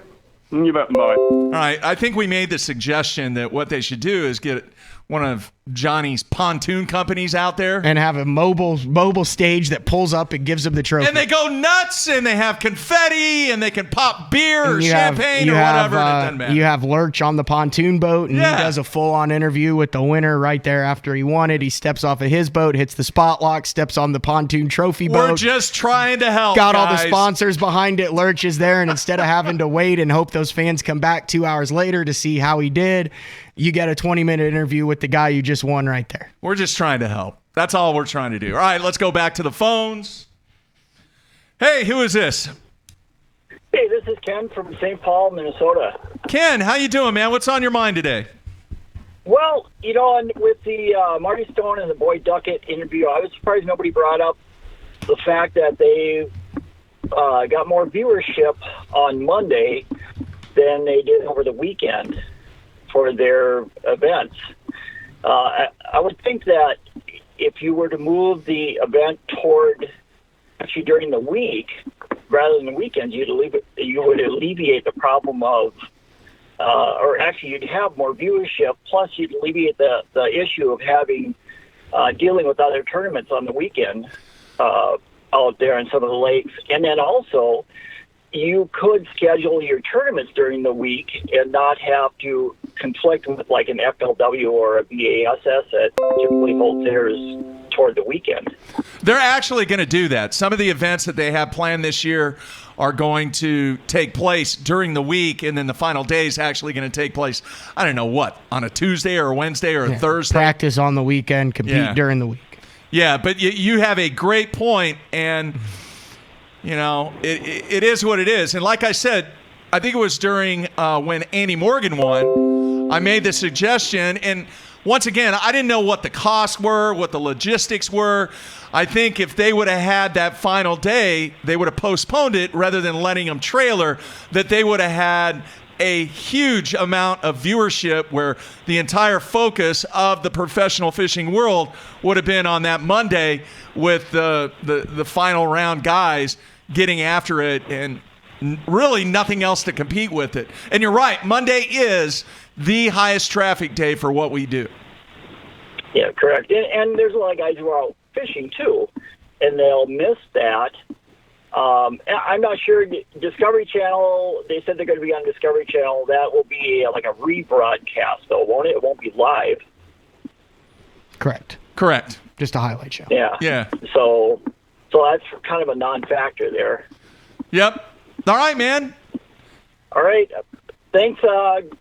S13: You bet. Bye.
S1: All right, I think we made the suggestion that what they should do is get one of Johnny's pontoon companies out there
S2: and have a mobile stage that pulls up and gives them the trophy.
S1: and they go nuts, and they have confetti, and they can pop beer or champagne or whatever. And it doesn't matter.
S2: You have Lurch on the pontoon boat, and he does a full-on interview with the winner right there after he won it. He steps off of his boat, hits the spot lock, steps on the pontoon trophy boat.
S1: We're just trying to help,
S2: Got
S1: guys.
S2: all the sponsors behind it. Lurch is there, and instead of having to wait and hope those fans come back 2 hours later to see how he did, you get a 20-minute interview with the guy you just won right there.
S1: We're just trying to help. That's all we're trying to do. All right, let's go back to the phones. Hey, who is this?
S14: Hey, this is Ken from St. Paul, Minnesota.
S1: Ken, how you doing, man? What's on your mind today?
S14: Well, with the Marty Stone and the Boyd Duckett interview, I was surprised nobody brought up the fact that they got more viewership on Monday than they did over the weekend for their events. I would think that if you were to move the event toward actually during the week, rather than the weekends, you would alleviate the problem of, or actually you'd have more viewership. Plus, you'd alleviate the issue of having dealing with other tournaments on the weekend out there in some of the lakes, and then also you could schedule your tournaments during the week and not have to conflict with like an FLW or a BASS that typically holds theirs toward the weekend.
S1: They're actually going to do that. Some of the events that they have planned this year are going to take place during the week, and then the final day is actually going to take place, I don't know what, on a Tuesday or a Wednesday or a Thursday.
S2: Practice on the weekend, compete during the week.
S1: Yeah, but you have a great point, and you know, it is what it is. And like I said, I think it was during when Andy Morgan won, I made the suggestion. And once again, I didn't know what the costs were, what the logistics were. I think if they would have had that final day, they would have postponed it rather than letting them trailer, that they would have had a huge amount of viewership where the entire focus of the professional fishing world would have been on that Monday with the final round guys getting after it and really nothing else to compete with it. And you're right, Monday is the highest traffic day for what we do.
S14: Yeah, correct. And there's a lot of guys who are out fishing too, and they'll miss that. I'm not sure. Discovery Channel, they said they're going to be on Discovery Channel. That will be like a rebroadcast, though, won't it? It won't be live.
S2: Correct. Just a highlight show.
S14: Yeah. So that's kind of a non-factor there.
S1: Yep. All right, man.
S14: All right. Thanks.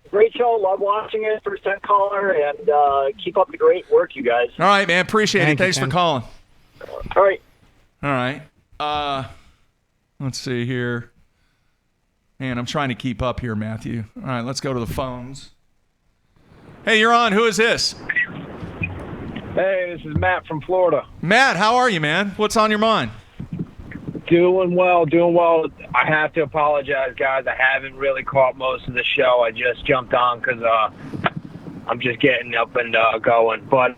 S14: Great show. Love watching it. First-time caller, and keep up the great work, you guys.
S1: All right, man. Appreciate it. Thanks for calling.
S14: All right.
S1: All right. Let's see here. Man, I'm trying to keep up here, Matthew. All right, let's go to the phones. Hey, you're on. Who is this?
S15: Hey, this is Matt from Florida.
S1: Matt, how are you, man? What's on your mind?
S15: Doing well. I have to apologize, guys. I haven't really caught most of the show. I just jumped on because I'm just getting up and going. But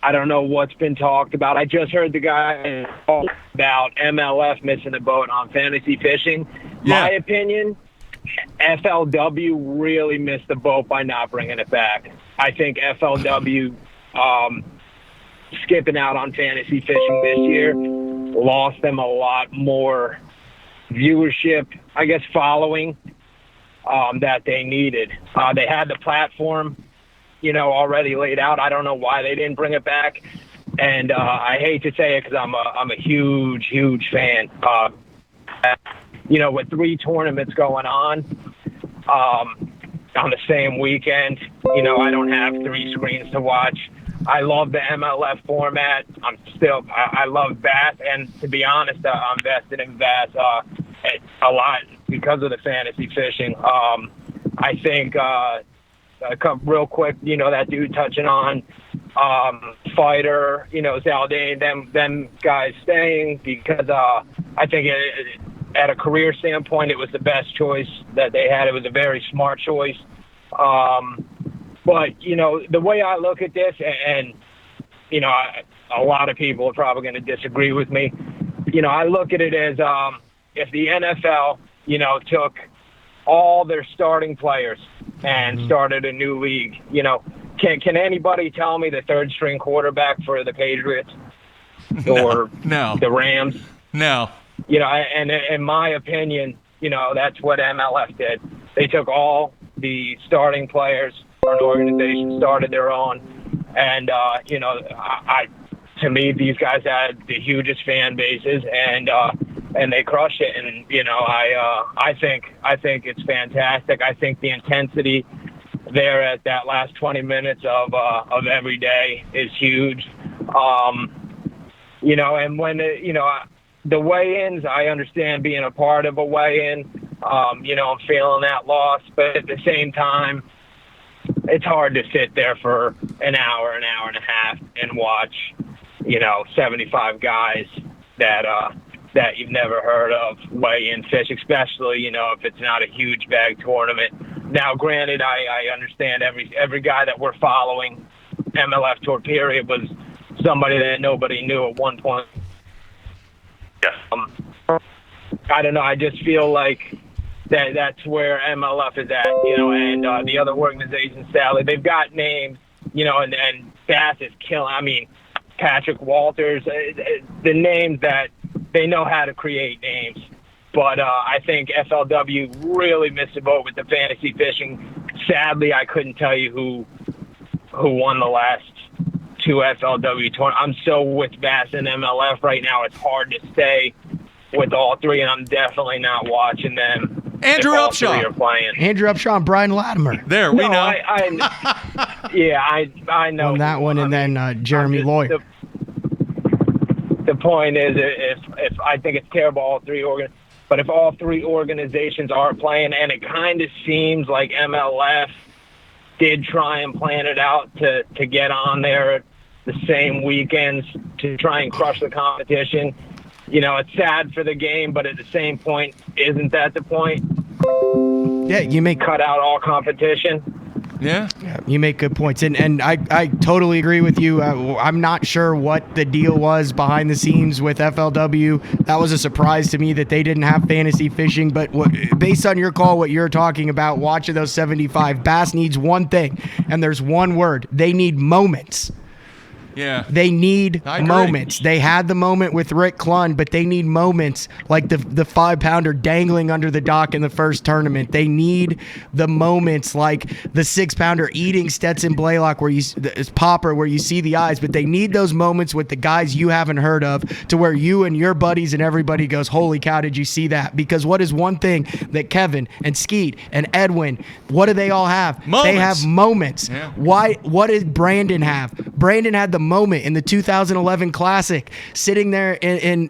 S15: I don't know what's been talked about. I just heard the guy talk about MLF missing the boat on fantasy fishing.
S1: Yeah.
S15: My opinion, FLW really missed the boat by not bringing it back. I think FLW skipping out on fantasy fishing this year lost them a lot more viewership, I guess, following that they needed. They had the platform, already laid out. I don't know why they didn't bring it back. And I hate to say it because I'm a huge, huge fan. With 3 tournaments going on the same weekend, I don't have 3 screens to watch. I love the MLF format. I love Bass, and to be honest, I'm vested in Bass a lot because of the fantasy fishing. I think real quick, that dude touching on Fighter, Zaldane, them guys staying because I think at a career standpoint, it was the best choice that they had. It was a very smart choice. But, the way I look at this, and, a lot of people are probably going to disagree with me. I look at it as if the NFL, took all their starting players and started a new league, can anybody tell me the third-string quarterback for the Patriots or the Rams?
S1: No.
S15: And in my opinion, that's what MLF did. They took all the starting players. An organization started their own, and to me, these guys had the hugest fan bases, and they crushed it. And I think it's fantastic. I think the intensity there at that last 20 minutes of every day is huge. And when the weigh-ins, I understand being a part of a weigh-in. I'm feeling that loss, but at the same time, it's hard to sit there for an hour and a half and watch, 75 guys that you've never heard of weigh in fish, especially, if it's not a huge bag tournament. Now, granted, I understand every guy that we're following, MLF Tour period, was somebody that nobody knew at one point. I don't know. I just feel like that's where MLF is at, and the other organizations, sadly, they've got names, and Bass is killing. I mean, Patrick Walters, the names that they know how to create names. But I think FLW really missed the boat with the fantasy fishing. Sadly, I couldn't tell you who won the last two FLW tournaments. I'm so with Bass and MLF right now. It's hard to stay with all three, and I'm definitely not watching them.
S1: Andrew
S15: if all
S1: Upshaw.
S15: three are playing.
S2: Andrew Upshaw and Brian Latimer.
S1: There, we know.
S15: I know.
S2: On that one, and then Jeremy Lawyer.
S15: The point is, if I think it's terrible, all three but if all three organizations are playing, and it kind of seems like MLF did try and plan it out to get on there the same weekends to try and crush the competition. It's sad for the game, but at the same point, isn't that the point?
S2: Yeah, you make
S15: cut out all competition.
S1: Yeah,
S2: you make good points, and I totally agree with you. I'm not sure what the deal was behind the scenes with FLW. That was a surprise to me that they didn't have fantasy fishing. But based on your call, what you're talking about, watching those 75, Bass needs one thing, and there's one word: they need moments.
S1: Yeah.
S2: They need moments. They had the moment with Rick Klund, but they need moments like the 5-pounder dangling under the dock in the first tournament. They need the moments like the 6-pounder eating Stetson Blaylock where it's Popper, where you see the eyes, but they need those moments with the guys you haven't heard of to where you and your buddies and everybody goes, holy cow, did you see that? Because what is one thing that Kevin and Skeet and Edwin, what do they all have?
S1: Moments.
S2: They have moments.
S1: Yeah.
S2: What did Brandon have? Brandon had the moment in the 2011 Classic, sitting there in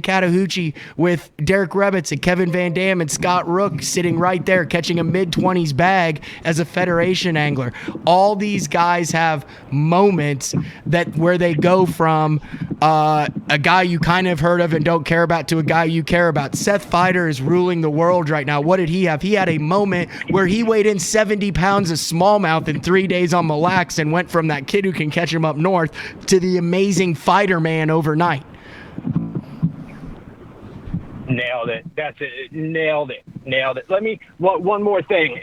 S2: Chattahoochee with Derek Rebitz and Kevin Van Dam and Scott Rook sitting right there catching a mid-20s bag as a Federation angler. All these guys have moments where they go from a guy you kind of heard of and don't care about to a guy you care about. Seth Feider is ruling the world right now. What did he have? He had a moment where he weighed in 70 pounds of smallmouth in 3 days on Mille Lacs and went from that kid who can catch him up north to the amazing fighter man overnight.
S15: Nailed it. That's it. Nailed it. Let me, one more thing.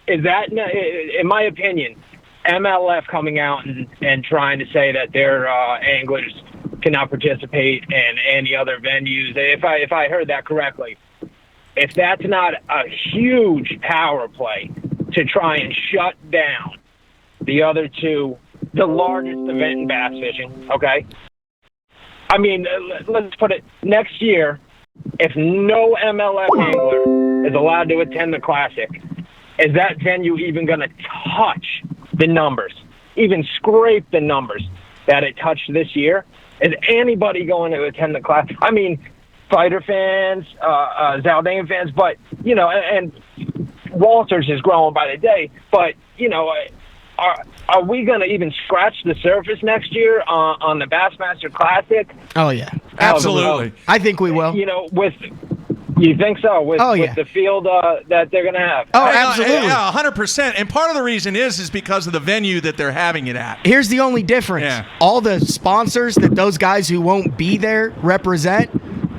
S15: Is that, in my opinion, MLF coming out and trying to say that their anglers cannot participate in any other venues, if I heard that correctly, if that's not a huge power play to try and shut down the other two, the largest event in bass fishing, okay? I mean, let's put it, next year, if no MLF angler is allowed to attend the Classic, is that venue even going to touch the numbers, even scrape the numbers that it touched this year? Is anybody going to attend the Classic? I mean, fighter fans, Zaldane fans, but, and Walters is growing by the day, but, are we going to even scratch the surface next year on the Bassmaster Classic?
S2: Oh, yeah.
S1: Absolutely.
S2: I think we will.
S15: You think so? With the field that they're going to have?
S2: Oh, absolutely.
S1: Yeah, 100%. And part of the reason is because of the venue that they're having it at.
S2: Here's the only difference.
S1: Yeah.
S2: All the sponsors that those guys who won't be there represent,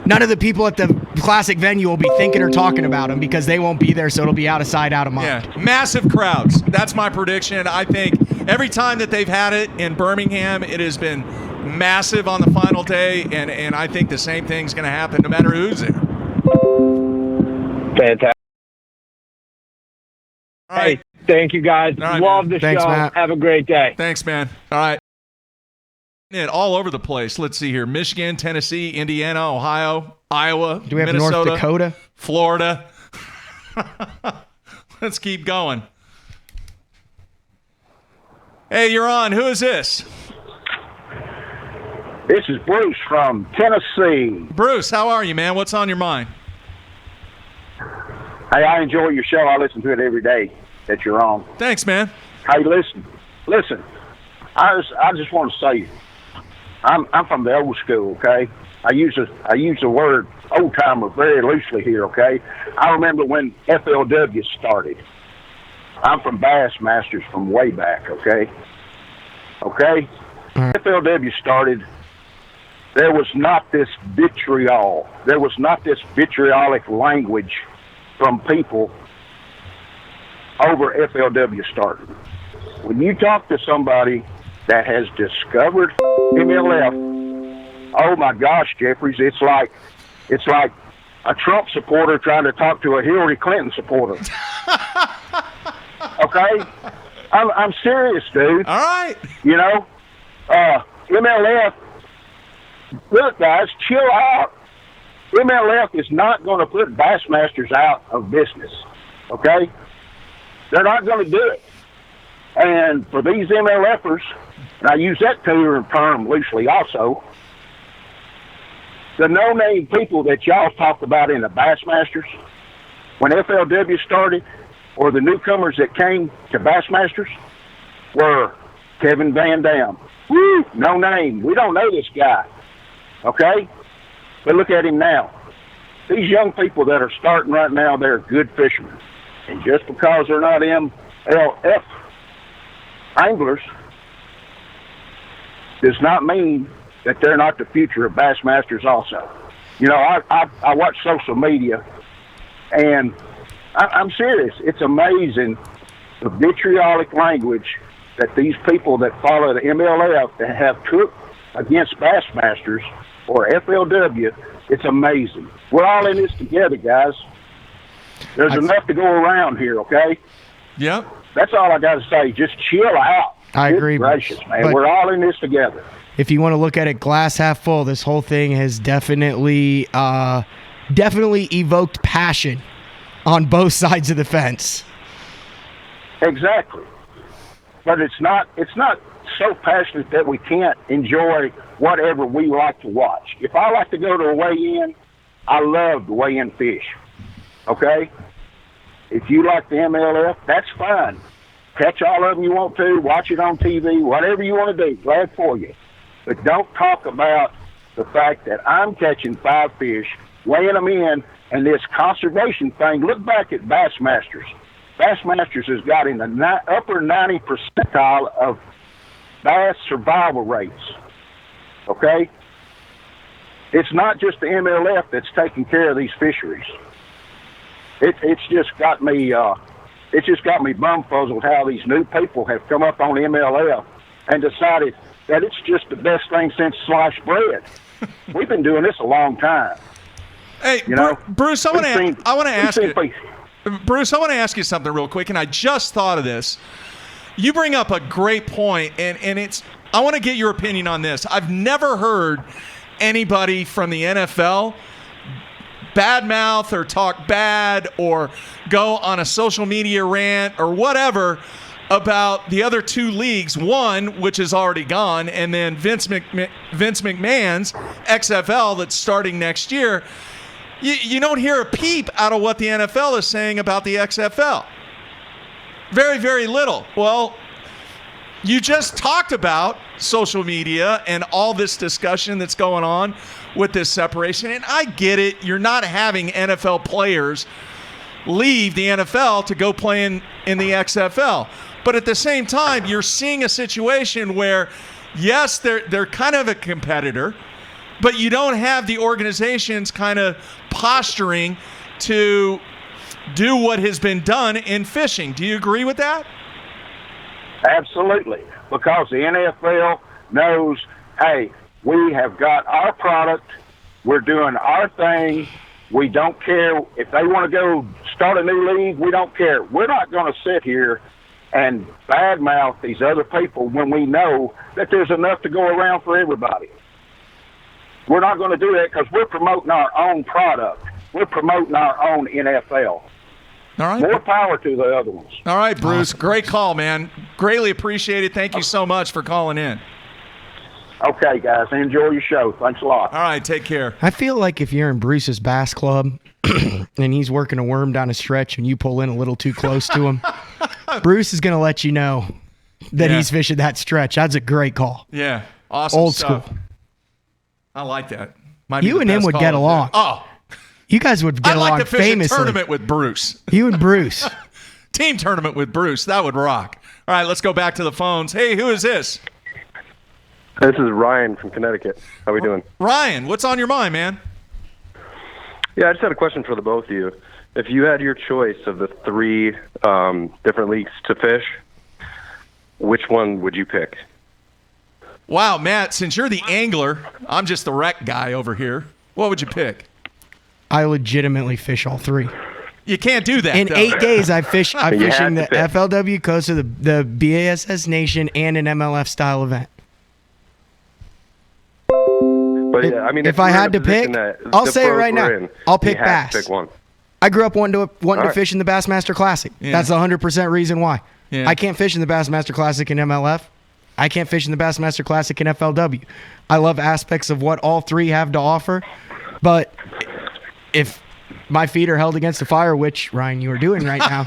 S2: none of the people at the Classic venue will be thinking or talking about them because they won't be there, so it'll be out of sight, out of mind.
S1: Yeah, massive crowds. That's my prediction. I think every time that they've had it in Birmingham, it has been massive on the final day, and I think the same thing's going to happen no matter who's there.
S15: Fantastic.
S1: All right.
S15: Hey, thank you guys.
S1: All right,
S15: Love
S1: man.
S15: the
S2: Thanks,
S15: show.
S2: Matt.
S15: Have a great day.
S1: Thanks, man. All right. It all over the place. Let's see here. Michigan, Tennessee, Indiana, Ohio, Iowa,
S2: Do we have
S1: Minnesota,
S2: North Dakota?
S1: Florida. Let's keep going. Hey, you're on. Who is this?
S16: This is Bruce from Tennessee.
S1: Bruce, how are you, man? What's on your mind?
S16: Hey, I enjoy your show. I listen to it every day that you're on.
S1: Thanks, man.
S16: Hey, listen. I just want to say, I'm from the old school. Okay, I use the word old timer very loosely here. Okay, I remember when FLW started. I'm from Bassmasters from way back. Okay. FLW started there was not this vitriol. There was not this vitriolic language from people over FLW starting. When you talk to somebody that has discovered MLF, oh my gosh, Jeffries, it's like a Trump supporter trying to talk to a Hillary Clinton supporter. Okay? I'm serious, dude.
S1: All right.
S16: You know, MLF, look, guys, chill out. MLF is not going to put Bassmasters out of business. Okay? They're not going to do it. And for these MLFers, and I use that term loosely also, the no-name people that y'all talked about in the Bassmasters, when FLW started, or the newcomers that came to Bassmasters, were Kevin Van Dam. Woo, no name. We don't know this guy. Okay? But look at him now. These young people that are starting right now, they're good fishermen. And just because they're not MLF anglers does not mean that they're not the future of Bassmasters also. You know, I watch social media, and I'm serious. It's amazing the vitriolic language that these people that follow the MLF that have took against Bassmasters or FLW. It's amazing. We're all in this together, guys. There's enough to go around here, okay?
S1: Yep.
S16: That's all I got to say. Just chill out.
S2: I agree.
S16: Gracious, man.
S2: But
S16: we're all in this together.
S2: if you want to look at it glass half full, this whole thing has definitely evoked passion on both sides of the fence.
S16: Exactly. But it's not so passionate that we can't enjoy whatever we like to watch. If I like to go to a weigh-in, I love the weigh-in fish. Okay? If you like the MLF, that's fine. Catch all of them you want to, watch it on TV, whatever you want to do. Glad for you. But don't talk about the fact that I'm catching 5 fish, weighing them in, and this conservation thing. Look back at Bassmasters. Bassmasters has got in the upper 90 percentile of bass survival rates. Okay? It's not just the MLF that's taking care of these fisheries. It's just got me bumfuzzled how these new people have come up on the MLF and decided that it's just the best thing since sliced bread. We've been doing this a long time.
S1: Hey,
S16: you know,
S1: Bruce, I want to ask you something real quick, and I just thought of this. You bring up a great point, and it's I want to get your opinion on this. I've never heard anybody from the NFL badmouth or talk bad or go on a social media rant or whatever about the other 2 leagues, one which is already gone, and then Vince McMahon's XFL that's starting next year. You don't hear a peep out of what the NFL is saying about the XFL. Very, very little. Well, you just talked about social media and all this discussion that's going on with this separation, and I get it. You're not having NFL players leave the NFL to go play in the XFL. But at the same time, you're seeing a situation where, yes, they're kind of a competitor, but you don't have the organizations kind of posturing to do what has been done in fishing. Do you agree with that?
S16: Absolutely. Because the NFL knows, hey, we have got our product. We're doing our thing. We don't care. If they want to go start a new league, we don't care. We're not going to sit here and badmouth these other people when we know that there's enough to go around for everybody. We're not going to do that because we're promoting our own product. We're promoting our own NFL.
S1: All right.
S16: More power to the other ones.
S1: All right, Bruce. Great call, man. Greatly appreciated. Thank you so much for calling in.
S16: Okay, guys. Enjoy your show. Thanks a lot.
S1: All right. Take care.
S2: I feel like if you're in Bruce's bass club and he's working a worm down a stretch and you pull in a little too close to him, Bruce is going to let you know that he's fishing that stretch. That's a great call.
S1: Yeah. Awesome
S2: Old
S1: stuff.
S2: school.
S1: I like that. Might be
S2: You
S1: the
S2: and him
S1: best
S2: would
S1: call
S2: get
S1: of
S2: along.
S1: the day. Oh.
S2: You guys would get
S1: I'd
S2: along
S1: like to fish
S2: famously.
S1: a tournament with Bruce.
S2: You and Bruce.
S1: Team tournament with Bruce. That would rock. All right, let's go back to the phones. Hey, who is this?
S17: This is Ryan from Connecticut. How we doing?
S1: Ryan, what's on your mind, man?
S17: Yeah, I just had a question for the both of you. If you had your choice of the 3 different leagues to fish, which one would you pick?
S1: Wow, Matt, since you're the angler, I'm just the rec guy over here. What would you pick?
S2: I legitimately fish all 3.
S1: You can't do that.
S2: In
S1: though.
S2: 8 days, I'm fishing the
S17: pick.
S2: FLW Coast of the BASS Nation and an MLF style event.
S17: But yeah, I mean,
S2: if I
S17: you're in
S2: had
S17: a
S2: to pick,
S17: position that
S2: I'll
S17: the
S2: say it
S17: pros
S2: right now.
S17: were in,
S2: I'll pick
S17: you have to
S2: bass.
S17: pick one.
S2: I grew up wanting to
S17: right.
S2: fish in the Bassmaster Classic.
S1: Yeah.
S2: That's 100% reason why.
S1: Yeah.
S2: I can't fish in the Bassmaster Classic in MLF. I can't fish in the Bassmaster Classic in FLW. I love aspects of what all 3 have to offer, but if my feet are held against the fire, which, Ryan, you are doing right now,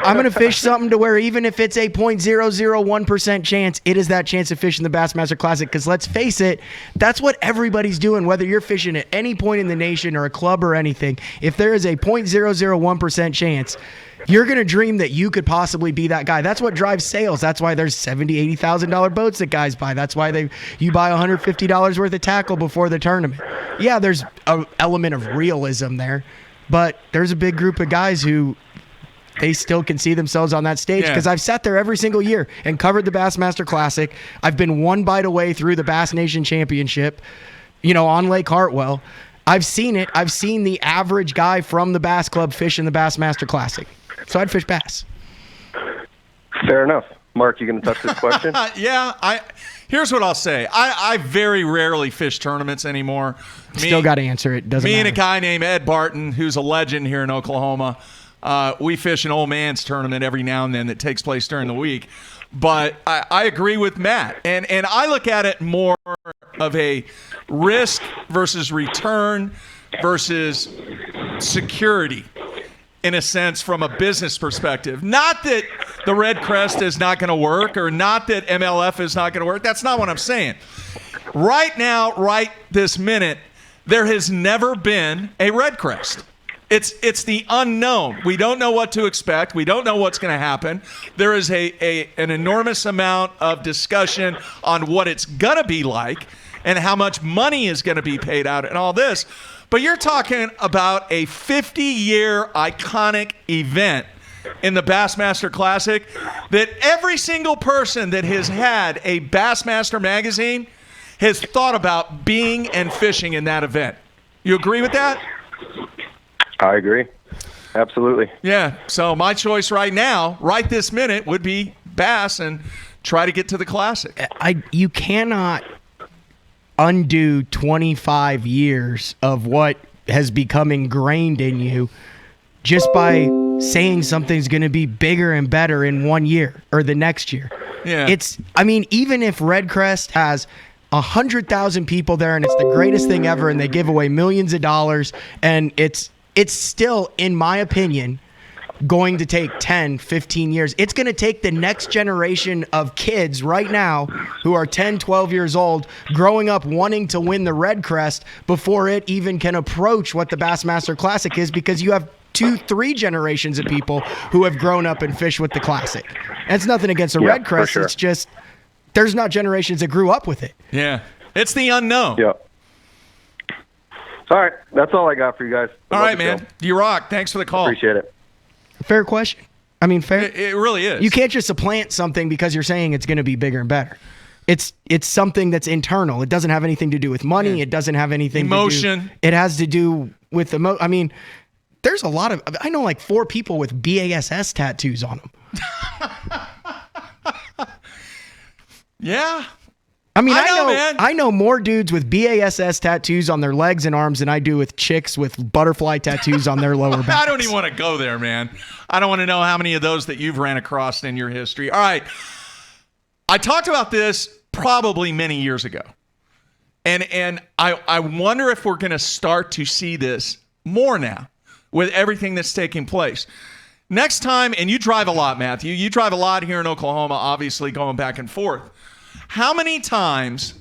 S2: I'm going to fish something to where even if it's a 0.001% chance, it is that chance of fishing the Bassmaster Classic. Because let's face it, that's what everybody's doing, whether you're fishing at any point in the nation or a club or anything. If there is a 0.001% chance, you're going to dream that you could possibly be that guy. That's what drives sales. That's why there's $70,000, $80,000 boats that guys buy. That's why you buy $150 worth of tackle before the tournament. Yeah, there's an element of realism there, but there's a big group of guys who they still can see themselves on that stage because I've sat there every single year and covered the Bassmaster Classic. I've been one bite away through the Bass Nation Championship, on Lake Hartwell. I've seen it. I've seen the average guy from the Bass Club fish in the Bassmaster Classic. So I'd fish bass.
S17: Fair enough. Mark, you going to touch this question?
S1: Yeah. Here's what I'll say. I very rarely fish tournaments anymore.
S2: Still got to answer it. Doesn't matter.
S1: Me and a guy named Ed Barton, who's a legend here in Oklahoma, we fish an old man's tournament every now and then that takes place during the week. But I agree with Matt. And I look at it more of a risk versus return versus security, in a sense, from a business perspective. Not that the Red Crest is not going to work or not that MLF is not going to work. That's not what I'm saying. Right now, right this minute, there has never been a Red Crest. It's the unknown. We don't know what to expect. We don't know what's going to happen. There is an enormous amount of discussion on what it's going to be like and how much money is going to be paid out and all this. But you're talking about a 50-year iconic event in the Bassmaster Classic that every single person that has had a Bassmaster magazine has thought about being and fishing in that event. You agree with that?
S17: I agree. Absolutely.
S1: Yeah. So my choice right now, right this minute, would be bass and try to get to the Classic.
S2: You cannot undo 25 years of what has become ingrained in you just by saying something's going to be bigger and better in 1 year or the next year.
S1: Yeah.
S2: Even if Red Crest has 100,000 people there and it's the greatest thing ever and they give away millions of dollars and it's still, in my opinion, going to take 10, 15 years. It's going to take the next generation of kids right now who are 10, 12 years old growing up wanting to win the Red Crest before it even can approach what the Bassmaster Classic is, because you have 2-3 generations of people who have grown up and fished with the Classic. And it's nothing against the Red Crest.
S17: Sure.
S2: It's just there's not generations that grew up with it.
S1: Yeah. It's the unknown.
S17: Yeah. All right. That's all I got for you guys.
S1: All right, man. You rock. Thanks for the call.
S17: Appreciate it.
S2: Fair question. I mean, fair.
S1: It really is.
S2: You can't just supplant something because you're saying it's going to be bigger and better. It's something that's internal. It doesn't have anything to do with money. Yeah. It doesn't have anything
S1: emotion.
S2: To do. It has to do with I mean, there's a lot of. I know like 4 people with BASS tattoos on them.
S1: Yeah.
S2: I mean,
S1: man.
S2: I know more dudes with BASS tattoos on their legs and arms than I do with chicks with butterfly tattoos on their lower backs.
S1: I don't even want to go there, man. I don't want to know how many of those that you've ran across in your history. All right. I talked about this probably many years ago. And I wonder if we're going to start to see this more now with everything that's taking place. Next time, and you drive a lot, Matthew. You drive a lot here in Oklahoma, obviously going back and forth. How many times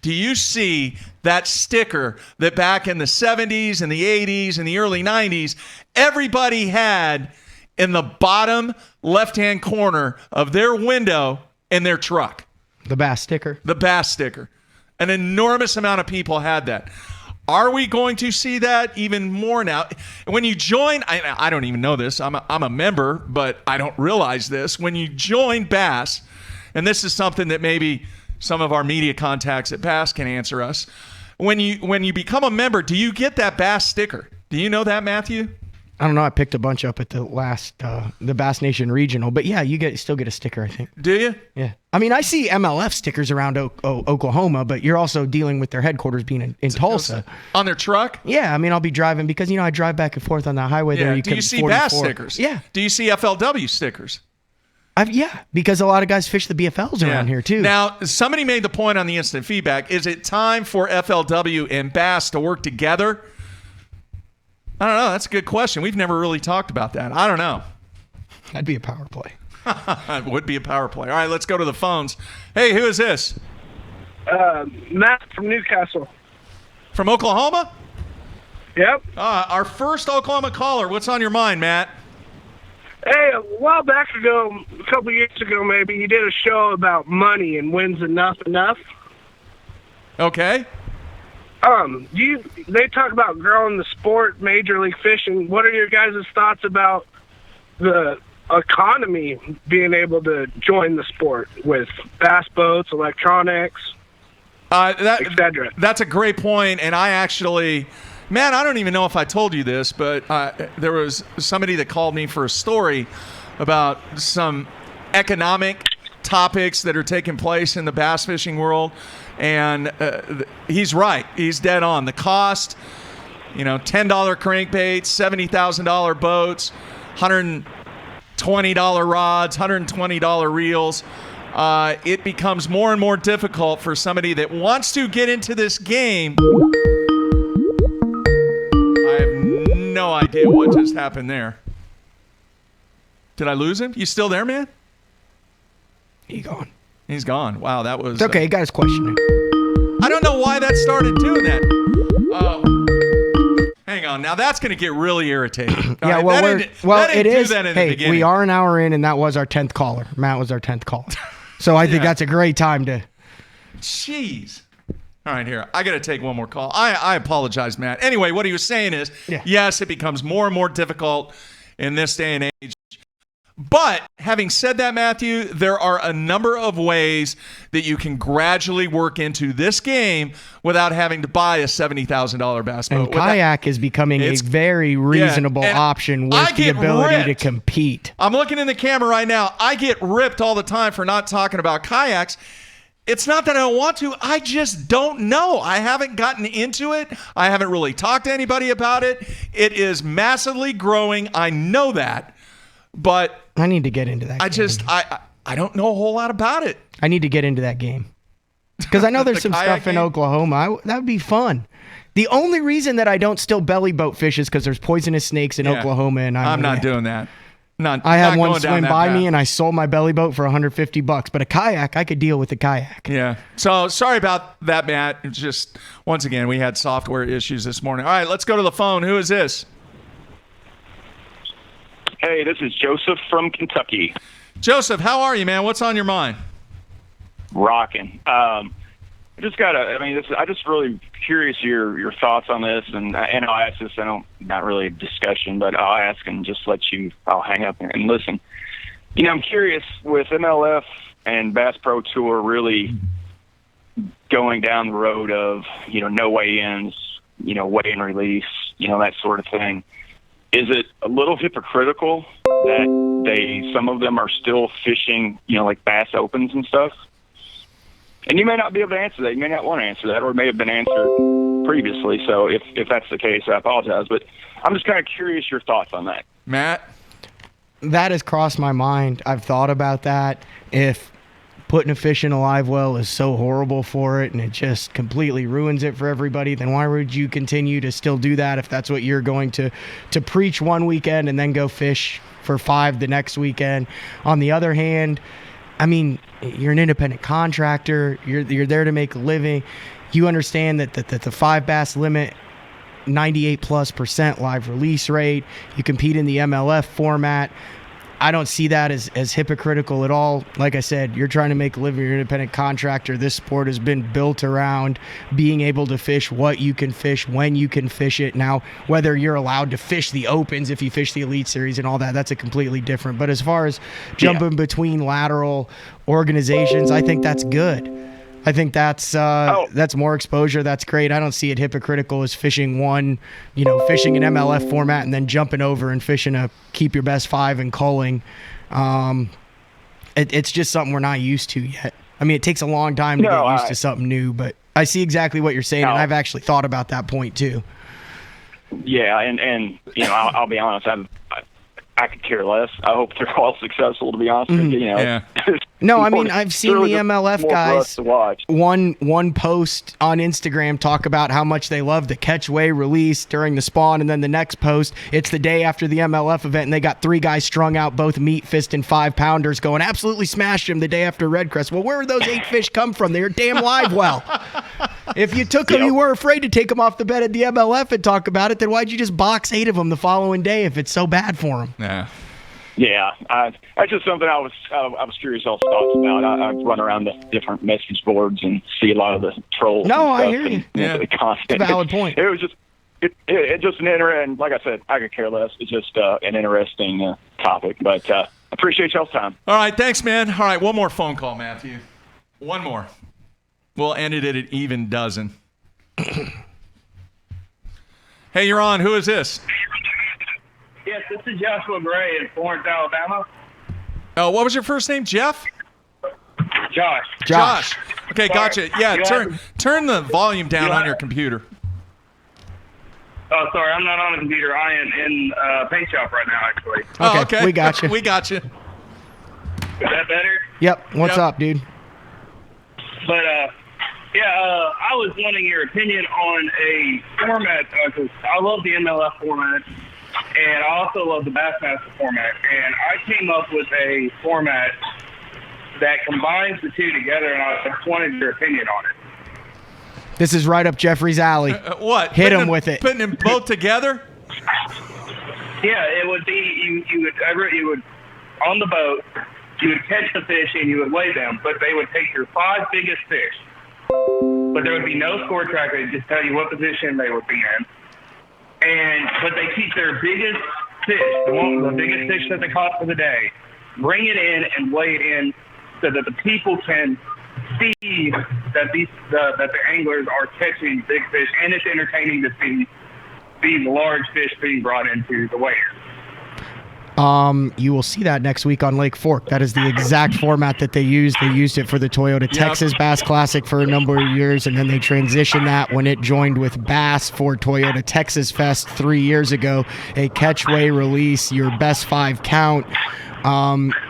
S1: do you see that sticker that back in the 70s and the 80s and the early 90s, everybody had in the bottom left-hand corner of their window in their truck?
S2: The bass sticker.
S1: The bass sticker. An enormous amount of people had that. Are we going to see that even more now? When you join, I don't even know this. I'm a member, but I don't realize this. When you join Bass, and this is something that maybe some of our media contacts at Bass can answer us. When you become a member, do you get that Bass sticker? Do you know that, Matthew?
S2: I don't know. I picked a bunch up at the last the Bass Nation Regional, but yeah, you still get a sticker, I think.
S1: Do you?
S2: Yeah. I mean, I see MLF stickers around Oklahoma, but you're also dealing with their headquarters being in Tulsa.
S1: On their truck?
S2: Yeah. I mean, I'll be driving because I drive back and forth on the highway there.
S1: Do you see Bass stickers?
S2: Yeah.
S1: Do you see FLW stickers?
S2: Yeah, because a lot of guys fish the BFLs around here too.
S1: Now, somebody made the point on the instant feedback. Is it time for FLW and Bass to work together? I don't know. That's a good question. We've never really talked about that. I don't know.
S2: That'd be a power play.
S1: It would be a power play. All right, let's go to the phones. Hey, who is this?
S18: Matt from Newcastle.
S1: From Oklahoma?
S18: Yep.
S1: Our first Oklahoma caller. What's on your mind, Matt?
S18: Hey, a while back ago, a couple years ago maybe, you did a show about money and when's enough.
S1: Okay.
S18: They talk about growing the sport, Major League Fishing. What are your guys' thoughts about the economy being able to join the sport with bass boats, electronics, etc.?
S1: That's a great point, and I actually, man, I don't even know if I told you this, but there was somebody that called me for a story about some economic topics that are taking place in the bass fishing world. And he's right. He's dead on. The cost, $10 crankbaits, $70,000 boats, $120 rods, $120 reels. It becomes more and more difficult for somebody that wants to get into this game. I have no idea what just happened there. Did I lose him? You still there, man?
S2: He's gone.
S1: He's gone. Wow, that was...
S2: It's okay. He got his question in.
S1: I don't know why that started doing that. Hang on. Now that's going to get really irritating.
S2: Yeah,
S1: right?
S2: well, it is.
S1: Hey,
S2: we are an hour in, and that was our 10th caller. Matt was our 10th caller. So I think that's a great time to...
S1: Jeez. All right, here. I got to take one more call. I apologize, Matt. Anyway, what he was saying is, yes, it becomes more and more difficult in this day and age. But having said that, Matthew, there are a number of ways that you can gradually work into this game without having to buy a $70,000 bass boat.
S2: And kayak is becoming a very reasonable option with the ability to compete.
S1: I'm looking in the camera right now. I get ripped all the time for not talking about kayaks. It's not that I don't want to. I just don't know. I haven't gotten into it. I haven't really talked to anybody about it. It is massively growing. I know that. But
S2: I need to get into that game.
S1: I don't know a whole lot about it.
S2: I need to get into that game. Because I know there's some stuff in Oklahoma. That would be fun. The only reason that I don't still belly boat fish is because there's poisonous snakes in Oklahoma, and I'm
S1: not doing that.
S2: I had one swim by me, and I sold my belly boat for $150. But a kayak, I could deal with the kayak.
S1: Yeah. So sorry about that, Matt. It's just, once again, we had software issues this morning. All right, let's go to the phone. Who is this?
S19: Hey, this is Joseph from Kentucky.
S1: Joseph, how are you, man? What's on your mind?
S19: Rocking. I'm just really curious your thoughts on this, and I'll ask this. Not really a discussion, but I'll ask and just I'll hang up and listen. I'm curious with MLF and Bass Pro Tour really going down the road of no weigh-ins, weigh-in release, that sort of thing. Is it a little hypocritical that some of them are still fishing, like Bass Opens and stuff? And you may not be able to answer that. You may not want to answer that, or it may have been answered previously. So if that's the case, I apologize. But I'm just kind of curious your thoughts on that.
S1: Matt?
S2: That has crossed my mind. I've thought about that. If putting a fish in a live well is so horrible for it and it just completely ruins it for everybody, then why would you continue to still do that if that's what you're going to preach one weekend and then go fish for 5 the next weekend? On the other hand, I mean, you're an independent contractor. You're there to make a living. You understand that the 5 bass limit, 98+% live release rate. You compete in the MLF format. I don't see that as hypocritical at all. Like I said, you're trying to make a living. You're an independent contractor. This sport has been built around being able to fish what you can fish when you can fish it. Now, whether you're allowed to fish the opens if you fish the Elite Series and all that, that's a completely different. But as far as jumping between lateral organizations, I think that's good. I think that's more exposure. That's great. I don't see it hypocritical as fishing fishing an MLF format and then jumping over and fishing a keep your best 5 and culling. It's just something we're not used to yet. I mean, it takes a long time to get used to something new, but I see exactly what you're saying, and I've actually thought about that point too.
S19: Yeah, and I'll be honest, I could care less. I hope they're all successful, to be honest with you.
S2: No, I mean, I've seen the MLF guys one post on Instagram talk about how much they love the catch-weigh release during the spawn, and then the next post, it's the day after the MLF event, and they got 3 guys strung out, both meat, fist, and 5-pounders, going absolutely smashed them the day after Redcrest. Well, where did those 8 fish come from? They were damn live well. If you took them, you were afraid to take them off the bed at the MLF and talk about it, then why'd you just box 8 of them the following day if it's so bad for them?
S19: Yeah, that's just something I was curious y'all's thoughts about. I run around the different message boards and see a lot of the trolls.
S2: No,
S19: and stuff
S2: I hear you.
S19: The constant.
S2: It's a valid point.
S19: It was just just an interesting. Like I said, I could care less. It's just an interesting topic. But appreciate y'all's time.
S1: All right, thanks, man. All right, one more phone call, Matthew. One more. We'll end it at an even dozen. Hey, you're on. Who is this?
S20: Yes, this is Joshua Gray in Florence, Alabama.
S1: Oh, what was your first name? Jeff?
S20: Josh.
S1: Okay, gotcha. Yeah, turn the volume down on your computer.
S20: Oh, sorry, I'm not on the computer. I am in a paint shop right now, actually.
S1: Okay.
S2: We got you.
S1: We got you.
S20: Is that better?
S2: Yep. What's up, dude?
S20: But, I was wanting your opinion on a format, because I love the MLF format, and I also love the Bassmaster format. And I came up with a format that combines the two together, and I just wanted your opinion on it.
S2: This is right up Jeffrey's alley.
S1: What?
S2: Hit him with it.
S1: Putting them both together?
S20: Yeah, it would be, you would, on the boat, you would catch the fish and you would weigh them, but they would take your 5 biggest fish. But there would be no score tracker. They'd just tell you what position they would be in. But they keep their biggest fish, the biggest fish that they caught for the day, bring it in and weigh it in so that the people can see that that the anglers are catching big fish, and it's entertaining to see these large fish being brought into the weigher.
S2: You will see that next week on Lake Fork. That is the exact format that they used. They used it for the Toyota Texas Bass Classic for a number of years, and then they transitioned that when it joined with Bass for Toyota Texas Fest 3 years ago. A catch-weigh release, your best 5 count.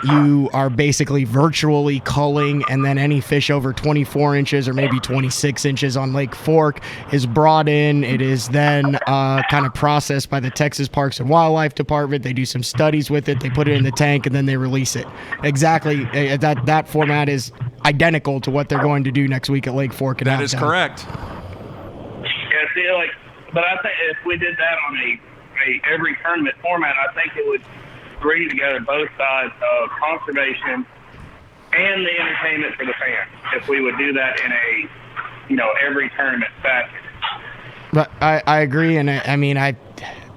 S2: You are basically virtually culling, and then any fish over 24 inches or maybe 26 inches on Lake Fork is brought in. It is then kind of processed by the Texas Parks and Wildlife Department. They do some studies with it. They put it in the tank, and then they release it. Exactly. That format is identical to what they're going to do next week at Lake Fork.
S1: That is correct.
S20: Yeah, see, but I think if we did that on a every tournament format, I think it would bring together both sides of conservation and the entertainment for the fans. If we would do that in a, every tournament package.
S2: But I agree, and I mean,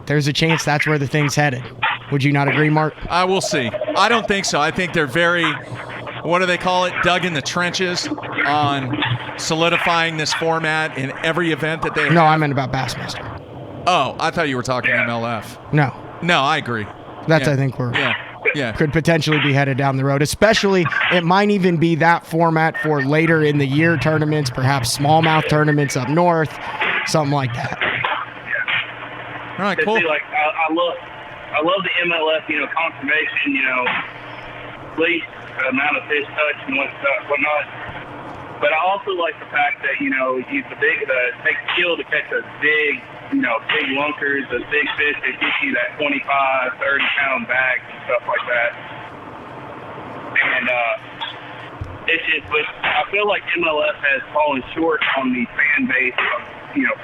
S2: there's a chance that's where the thing's headed. Would you not agree, Mark?
S1: I will see. I don't think so. I think they're very, what do they call it, dug in the trenches on solidifying this format in every event that they have.
S2: No, I meant about Bassmaster.
S1: Oh, I thought you were talking MLF.
S2: No,
S1: I agree.
S2: That's, I think, could potentially be headed down the road. Especially, it might even be that format for later in the year tournaments, perhaps smallmouth tournaments up north, something like that.
S1: All right, cool.
S20: See, I love the MLF, conservation, least amount of fish touched and whatnot. But I also like the fact that, it takes skill to catch those big, big lunkers, those big fish that get you that 25, 30-pound bags and stuff like that. And but I feel like MLF has fallen short on the fan base of,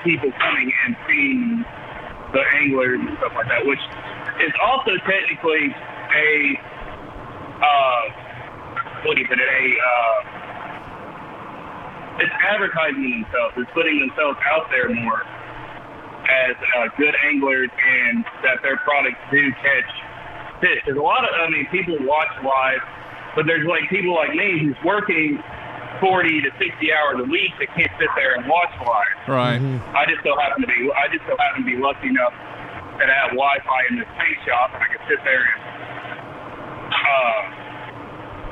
S20: people coming and seeing the anglers and stuff like that, which is also technically a it's advertising themselves. It's putting themselves out there more as good anglers and that their products do catch fish. There's a lot of, people watch live, but there's like people like me who's working 40 to 60 hours a week that can't sit there and watch live.
S1: Right.
S20: I just so happen to be lucky enough that I have Wi-Fi in this paint shop and I can sit there and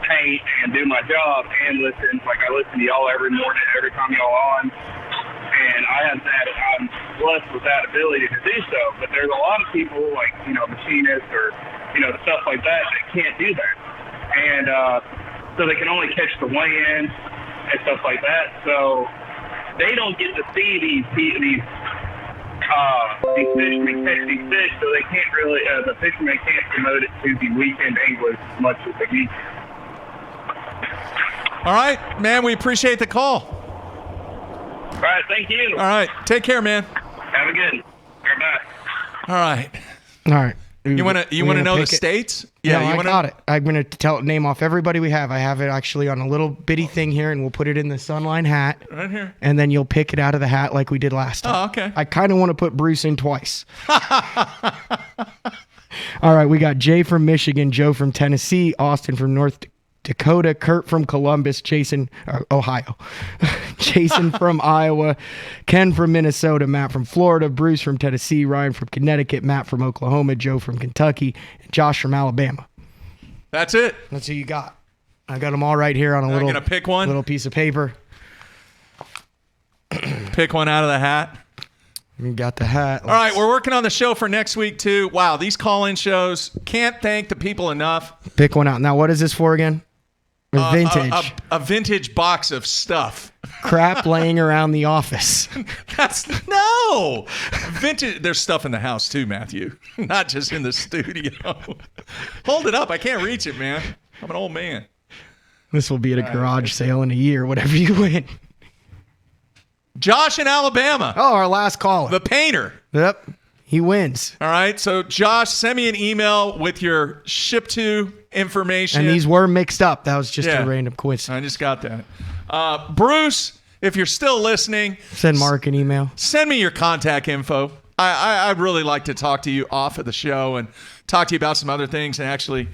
S20: paint and do my job and listen. Like I listen to y'all every morning, every time y'all on, and I'm blessed with that ability to do so. But there's a lot of people like machinists or stuff like that can't do that, and so they can only catch the weigh-in and stuff like that. So they don't get to see these fishermen catch these fish, so they can't really the fishermen can't promote it to the weekend anglers as much as they need to.
S1: All right, man, we appreciate the call.
S20: All right, thank you.
S1: All right, take care, man.
S20: Have a good. Bye.
S1: All right.
S2: All right.
S1: You want to know the states?
S2: Yeah,
S1: you
S2: I got it. I'm going to name off everybody we have. I have it actually on a little bitty thing here, and we'll put it in the Sunline hat.
S1: Right here.
S2: And then you'll pick it out of the hat like we did last time.
S1: Oh, okay.
S2: I kind of want to put Bruce in twice. All right, we got Jay from Michigan, Joe from Tennessee, Austin from North Dakota, Kurt from Columbus, Ohio, Jason from Iowa, Ken from Minnesota, Matt from Florida, Bruce from Tennessee, Ryan from Connecticut, Matt from Oklahoma, Joe from Kentucky, and Josh from Alabama.
S1: That's it.
S2: That's who you got. I got them all right here on a
S1: I'm gonna pick one.
S2: Little piece of paper.
S1: Pick one out of the hat.
S2: You got the hat.
S1: All right, we're working on the show for next week too. Wow, these call-in shows, can't thank the people enough.
S2: Pick one out. Now, what is this for again? Vintage.
S1: A vintage box of stuff.
S2: Crap laying around the office.
S1: No. Vintage. There's stuff in the house too, Matthew. Not just in the studio. Hold it up. I can't reach it, man. I'm an old man.
S2: This will be at a garage sale in a year, whatever you win.
S1: Josh in Alabama.
S2: Oh, our last caller.
S1: The painter.
S2: Yep. He wins.
S1: All right. So, Josh, send me an email with your ship to information.
S2: And these were mixed up. That was just a random coincidence.
S1: I just got that. Bruce, if you're still listening,
S2: send Mark an email.
S1: Send me your contact info. I'd really like to talk to you off of the show and talk to you about some other things and actually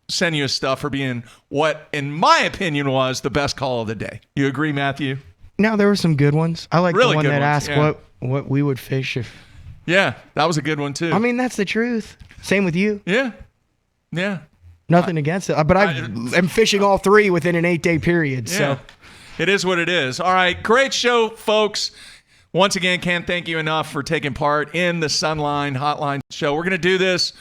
S1: send you stuff for being what, in my opinion, was the best call of the day. You agree, Matthew?
S2: Now, there were some good ones. I like
S1: really
S2: the one that
S1: ones,
S2: asked what we would fish if.
S1: Yeah, that was a good one, too.
S2: I mean, that's the truth. Same with you.
S1: Yeah. Yeah.
S2: Nothing against it. But I'm fishing all three within an 8-day period.
S1: Yeah.
S2: So
S1: it is what it is. All right. Great show, folks. Once again, can't thank you enough for taking part in the Sunline Hotline show. We're going to do this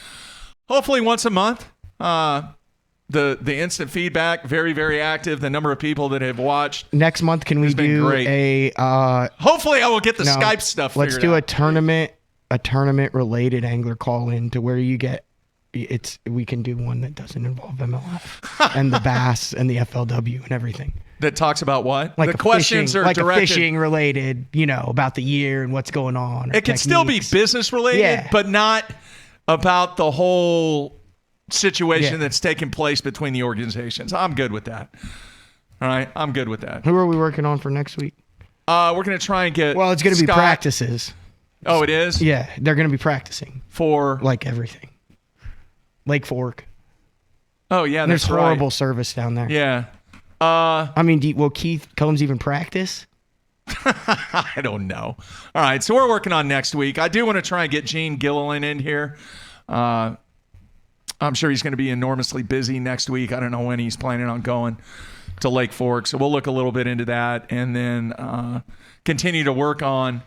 S1: hopefully once a month. The instant feedback, very, very active. The number of people that have watched.
S2: Next month, can we do
S1: great. Hopefully, I will get the Skype stuff figured out.
S2: Let's do a tournament related angler call in to where you get we can do one that doesn't involve MLF and the bass and the FLW and everything.
S1: That talks about what?
S2: Like
S1: the questions are
S2: like
S1: directed.
S2: A fishing related, about the year and what's going on.
S1: It can still be business related, but not about the whole situation that's taking place between the organizations. I'm good with that. All right, I'm good with that.
S2: Who are we working on for next week?
S1: We're going to try and get
S2: Well, it's going to be
S1: Scott.
S2: practices.
S1: Oh, it is?
S2: Yeah, they're going to be practicing.
S1: For?
S2: Like everything. Lake Fork.
S1: Oh, yeah,
S2: There's
S1: that's
S2: horrible
S1: right.
S2: service down there.
S1: Yeah.
S2: I mean, will Keith Combs even practice?
S1: I don't know. All right, so we're working on next week. I do want to try and get Gene Gilliland in here. I'm sure he's going to be enormously busy next week. I don't know when he's planning on going to Lake Fork, so we'll look a little bit into that and then continue to work on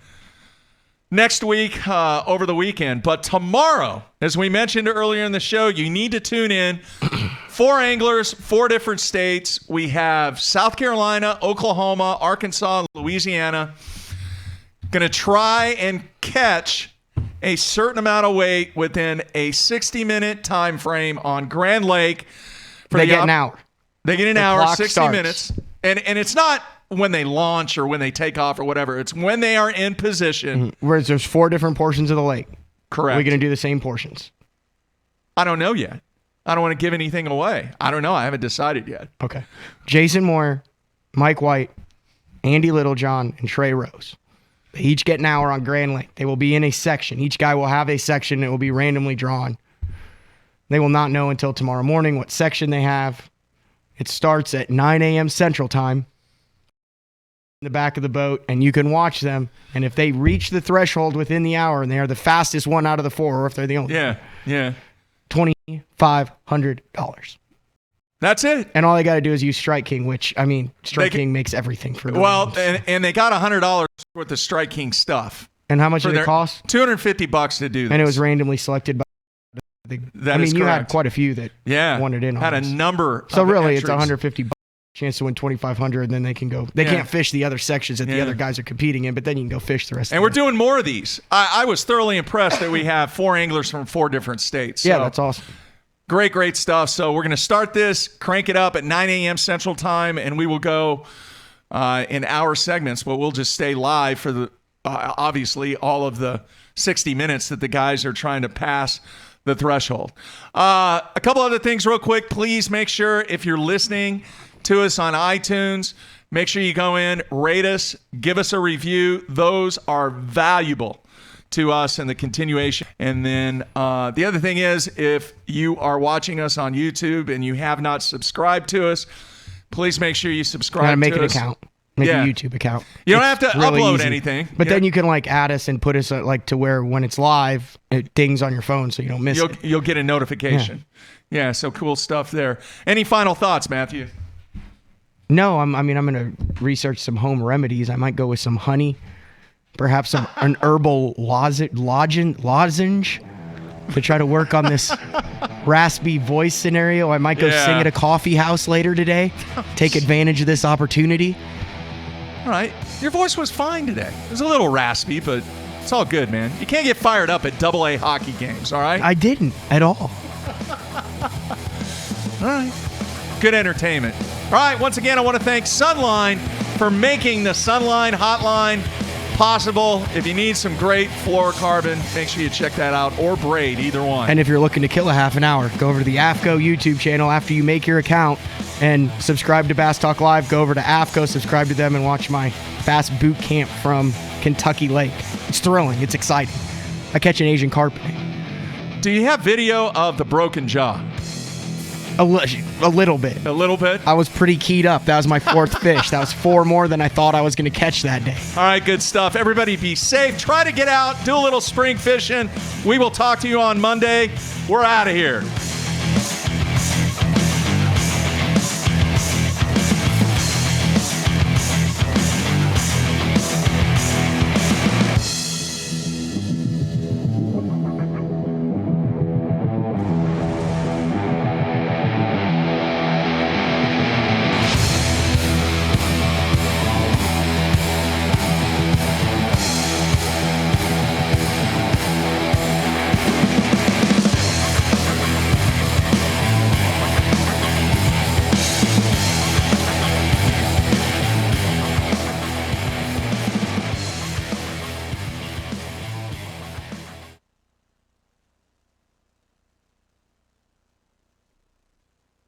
S1: next week over the weekend. But tomorrow, as we mentioned earlier in the show, you need to tune in. 4 anglers, 4 different states. We have South Carolina, Oklahoma, Arkansas, Louisiana. Going to try and catch a certain amount of weight within a 60-minute time frame on Grand Lake.
S2: They get an hour.
S1: They get an
S2: The
S1: hour,
S2: clock
S1: 60
S2: starts.
S1: minutes. And it's not when they launch or when they take off or whatever. It's when they are in position.
S2: Whereas there's 4 different portions of the lake.
S1: Correct.
S2: Are we going to do the same portions?
S1: I don't know yet. I don't want to give anything away. I don't know. I haven't decided yet.
S2: Okay. Jason Moore, Mike White, Andy Littlejohn, and Trey Rose. They each get an hour on Grand Lake. They will be in a section. Each guy will have a section that will be randomly drawn. They will not know until tomorrow morning what section they have. It starts at 9 a.m. Central Time in the back of the boat, and you can watch them. And if they reach the threshold within the hour and they are the fastest one out of the four, or if they're the only
S1: Yeah.
S2: $2,500.
S1: That's it.
S2: And all they got to do is use Strike King, which, I mean, Strike King makes everything for them.
S1: Well, and they got $100 worth of Strike King stuff.
S2: And how much did it cost?
S1: $250 to do this.
S2: And it was randomly selected by
S1: That is
S2: you
S1: correct.
S2: had quite a few that wanted in on
S1: had
S2: this.
S1: a number
S2: So
S1: of
S2: really, it's
S1: entries.
S2: $150 chance to win $2,500, and then they can go. They can't fish the other sections that the other guys are competing in, but then you can go fish the rest
S1: And
S2: of
S1: we're doing more of these. I was thoroughly impressed that we have 4 anglers from 4 different states.
S2: Yeah,
S1: So,
S2: that's awesome.
S1: Great stuff. So we're going to start this, crank it up at 9 a.m. Central Time, and we will go in hour segments, but we'll just stay live for the obviously all of the 60 minutes that the guys are trying to pass the threshold. A couple other things real quick. Please make sure if you're listening to us on iTunes, make sure you go in, rate us, give us a review. Those are valuable to us in the continuation. And then the other thing is, if you are watching us on YouTube and you have not subscribed to us, please make sure you subscribe to us.
S2: Make an account. Make a YouTube account.
S1: You don't
S2: It's
S1: have to
S2: really
S1: upload
S2: easy.
S1: anything.
S2: But then you can like add us and put us like to where when it's live, it dings on your phone so you don't miss it.
S1: You'll get a notification. Yeah, so cool stuff there. Any final thoughts, Matthew?
S2: No, I'm going to research some home remedies. I might go with some honey, perhaps an herbal lozenge to try to work on this raspy voice scenario. I might go sing at a coffee house later today, take advantage of this opportunity.
S1: All right. Your voice was fine today. It was a little raspy, but it's all good, man. You can't get fired up at AA hockey games, all right?
S2: I didn't at all.
S1: All right. Good entertainment. All right. Once again, I want to thank Sunline for making the Sunline Hotline possible. If you need some great fluorocarbon, make sure you check that out, or braid, either one.
S2: And if you're looking to kill a half an hour, go over to the AFCO YouTube channel after you make your account and subscribe to Bass Talk Live. Go over to AFCO, subscribe to them, and watch my bass boot camp from Kentucky Lake. It's thrilling. It's exciting. I catch an Asian carp.
S1: Do you have video of the broken jaw?
S2: A little bit.
S1: A little bit?
S2: I was pretty keyed up. That was my 4th fish. That was 4 more than I thought I was going to catch that day.
S1: All right, good stuff. Everybody be safe. Try to get out, do a little spring fishing. We will talk to you on Monday. We're out of here.